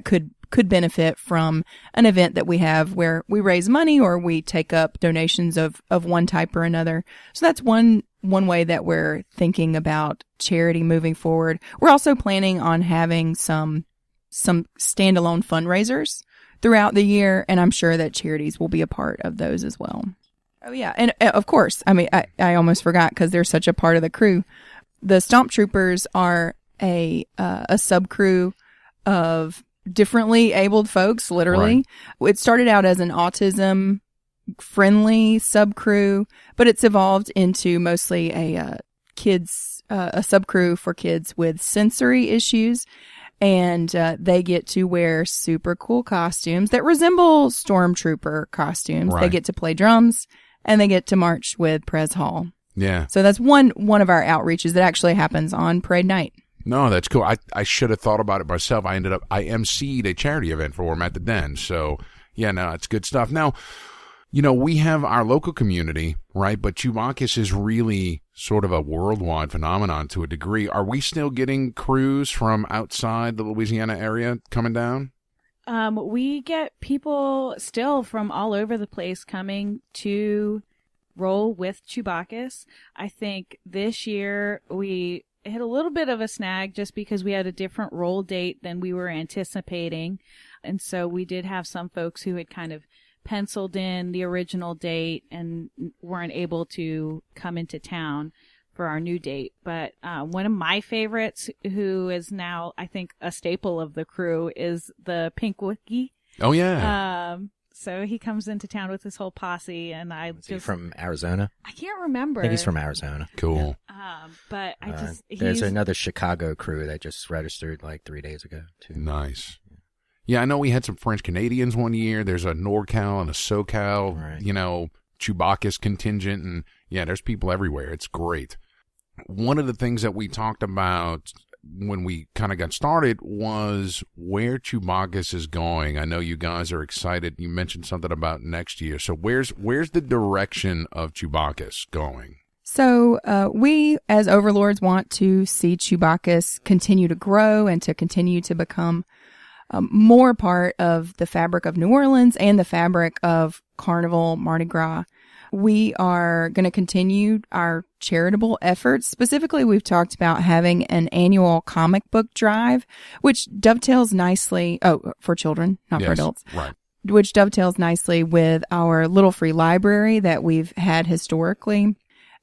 Speaker 13: could benefit from an event that we have where we raise money or we take up donations of one type or another. So that's one way that we're thinking about charity moving forward. We're also planning on having some standalone fundraisers throughout the year, and I'm sure that charities will be a part of those as well. Oh yeah, and of course, I mean, I almost forgot because they're such a part of the crew. The Stomp Troopers are a sub-crew of differently abled folks, literally. Right. It started out as an autism-friendly sub-crew, but it's evolved into mostly a sub-crew for kids with sensory issues. And they get to wear super cool costumes that resemble stormtrooper costumes. Right. They get to play drums, and they get to march with Prez Hall.
Speaker 4: Yeah.
Speaker 13: So that's one of our outreaches that actually happens on parade night.
Speaker 4: No, that's cool. I should have thought about it myself. I emceed a charity event for them at the Den. So, yeah, no, it's good stuff. Now, you know, we have our local community, right? But Chewbacchus is really sort of a worldwide phenomenon to a degree. Are we still getting crews from outside the Louisiana area coming down?
Speaker 12: We get people still from all over the place coming to roll with Chewbacchus. I think this year we hit a little bit of a snag just because we had a different roll date than we were anticipating. And so we did have some folks who had kind of penciled in the original date and weren't able to come into town for our new date. But one of my favorites, who is now, I think, a staple of the crew, is the Pink Wookiee.
Speaker 4: Oh, yeah.
Speaker 12: So he comes into town with his whole posse, and
Speaker 14: Is he from Arizona?
Speaker 12: I can't remember.
Speaker 14: I think he's from Arizona.
Speaker 4: Cool.
Speaker 12: But
Speaker 14: there's another Chicago crew that just registered like 3 days ago, too.
Speaker 4: Nice. Yeah, I know we had some French Canadians one year. There's a NorCal and a SoCal, you know, Chewbacchus contingent. And yeah, there's people everywhere. It's great. One of the things that we talked about when we kind of got started was where Chewbacchus is going. I know you guys are excited. You mentioned something about next year. So where's the direction of Chewbacchus going?
Speaker 13: So we, as Overlords, want to see Chewbacchus continue to grow and to continue to become more part of the fabric of New Orleans and the fabric of Carnival, Mardi Gras. We are going to continue our charitable efforts. Specifically, we've talked about having an annual comic book drive, which dovetails nicely, for children, not for adults.
Speaker 4: Right.
Speaker 13: Which dovetails nicely with our little free library that we've had historically.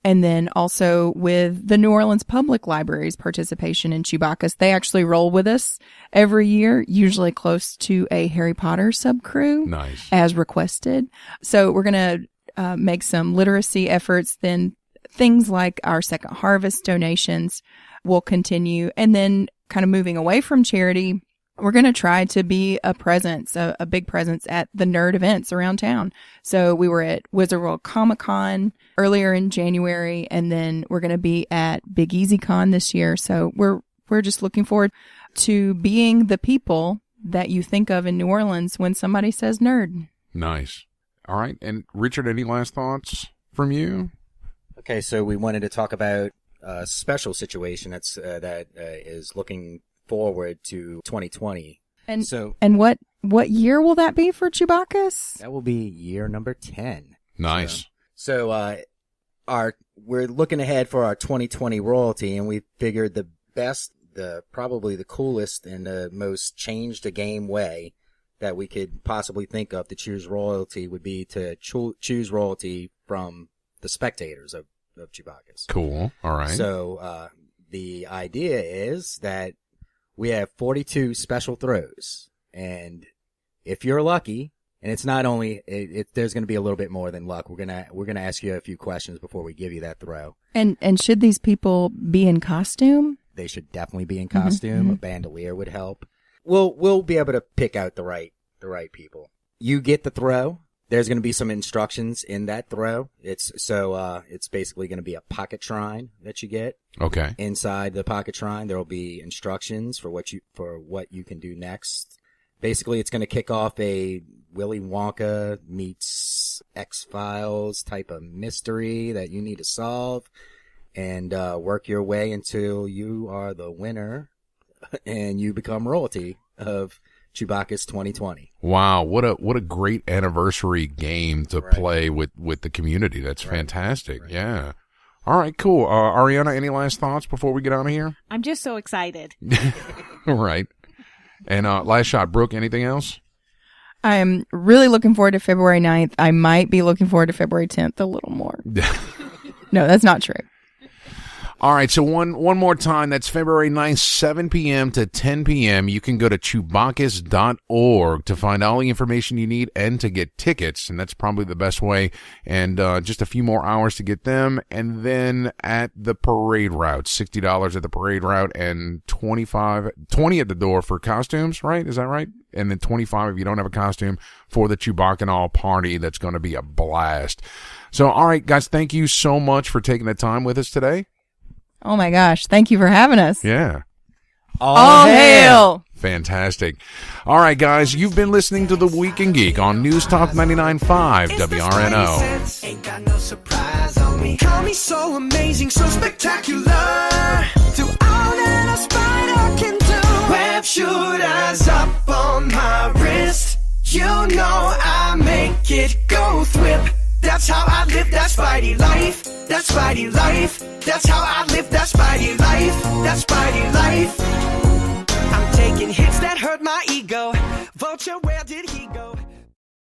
Speaker 13: And then also with the New Orleans Public Library's participation in Chewbacchus. They actually roll with us every year, usually close to a Harry Potter subcrew.
Speaker 4: Nice.
Speaker 13: As requested. So we're going to make some literacy efforts. Then things like our Second Harvest donations will continue. And then kind of moving away from charity, we're going to try to be a presence, a big presence at the nerd events around town. So we were at Wizard World Comic Con earlier in January, and then we're going to be at Big Easy Con this year. So we're just looking forward to being the people that you think of in New Orleans when somebody says nerd.
Speaker 4: Nice. All right. And Richard, any last thoughts from you?
Speaker 14: Okay, so we wanted to talk about a special situation that is looking forward to 2020.
Speaker 13: And what year will that be for Chewbacchus?
Speaker 14: That will be year number 10.
Speaker 4: Nice.
Speaker 14: So we're looking ahead for our 2020 royalty, and we figured the best, probably the coolest and the most change the game way that we could possibly think of to choose royalty would be to choose royalty from the spectators of Chewbacchus.
Speaker 4: Cool. All right.
Speaker 14: So the idea is that we have 42 special throws, and if you're lucky, and it's not only there's going to be a little bit more than luck. We're gonna ask you a few questions before we give you that throw.
Speaker 13: And should these people be in costume?
Speaker 14: They should definitely be in costume.
Speaker 13: Mm-hmm.
Speaker 14: A bandolier would help. We'll be able to pick out the right people. You get the throw, There's going to be some instructions in that throw. It's basically going to be a pocket shrine that you get.
Speaker 4: Okay.
Speaker 14: Inside the pocket shrine, there will be instructions for what you can do next. Basically, it's going to kick off a Willy Wonka meets X-Files type of mystery that you need to solve and work your way until you are the winner and you become royalty of Chewbacchus 2020.
Speaker 4: Wow, what a great anniversary game to play with the community. That's fantastic. Right. Yeah. All right, cool. Ariana, any last thoughts before we get out of here?
Speaker 12: I'm just so excited.
Speaker 4: Right. And last shot, Brooke, anything else?
Speaker 13: I'm really looking forward to February 9th. I might be looking forward to February 10th a little more. No, that's not true.
Speaker 4: All right, so one more time. That's February 9th, 7 p.m. to 10 p.m. You can go to Chewbacchus.org to find all the information you need and to get tickets, and that's probably the best way. And just a few more hours to get them. And then at the parade route, $60 at the parade route and $20 at the door for costumes, right? Is that right? And then $25 if you don't have a costume for the Chewbacca party. That's going to be a blast. So, all right, guys, thank you so much for taking the time with us today.
Speaker 13: Oh my gosh. Thank you for having us.
Speaker 4: Yeah.
Speaker 13: All hail.
Speaker 4: Fantastic. All right, guys, you've been listening to The Week in Geek on News Talk 99.5 WRNO.
Speaker 15: Ain't got no surprise on me. Call me so amazing, so spectacular. Do all that a spider can do. Web shooters up on my wrist. You know I make it go thwip. That's how I live that Spidey life. That Spidey life. That's how I live that Spidey life. That Spidey life. I'm taking hits that hurt my ego. Vulture, where did he go?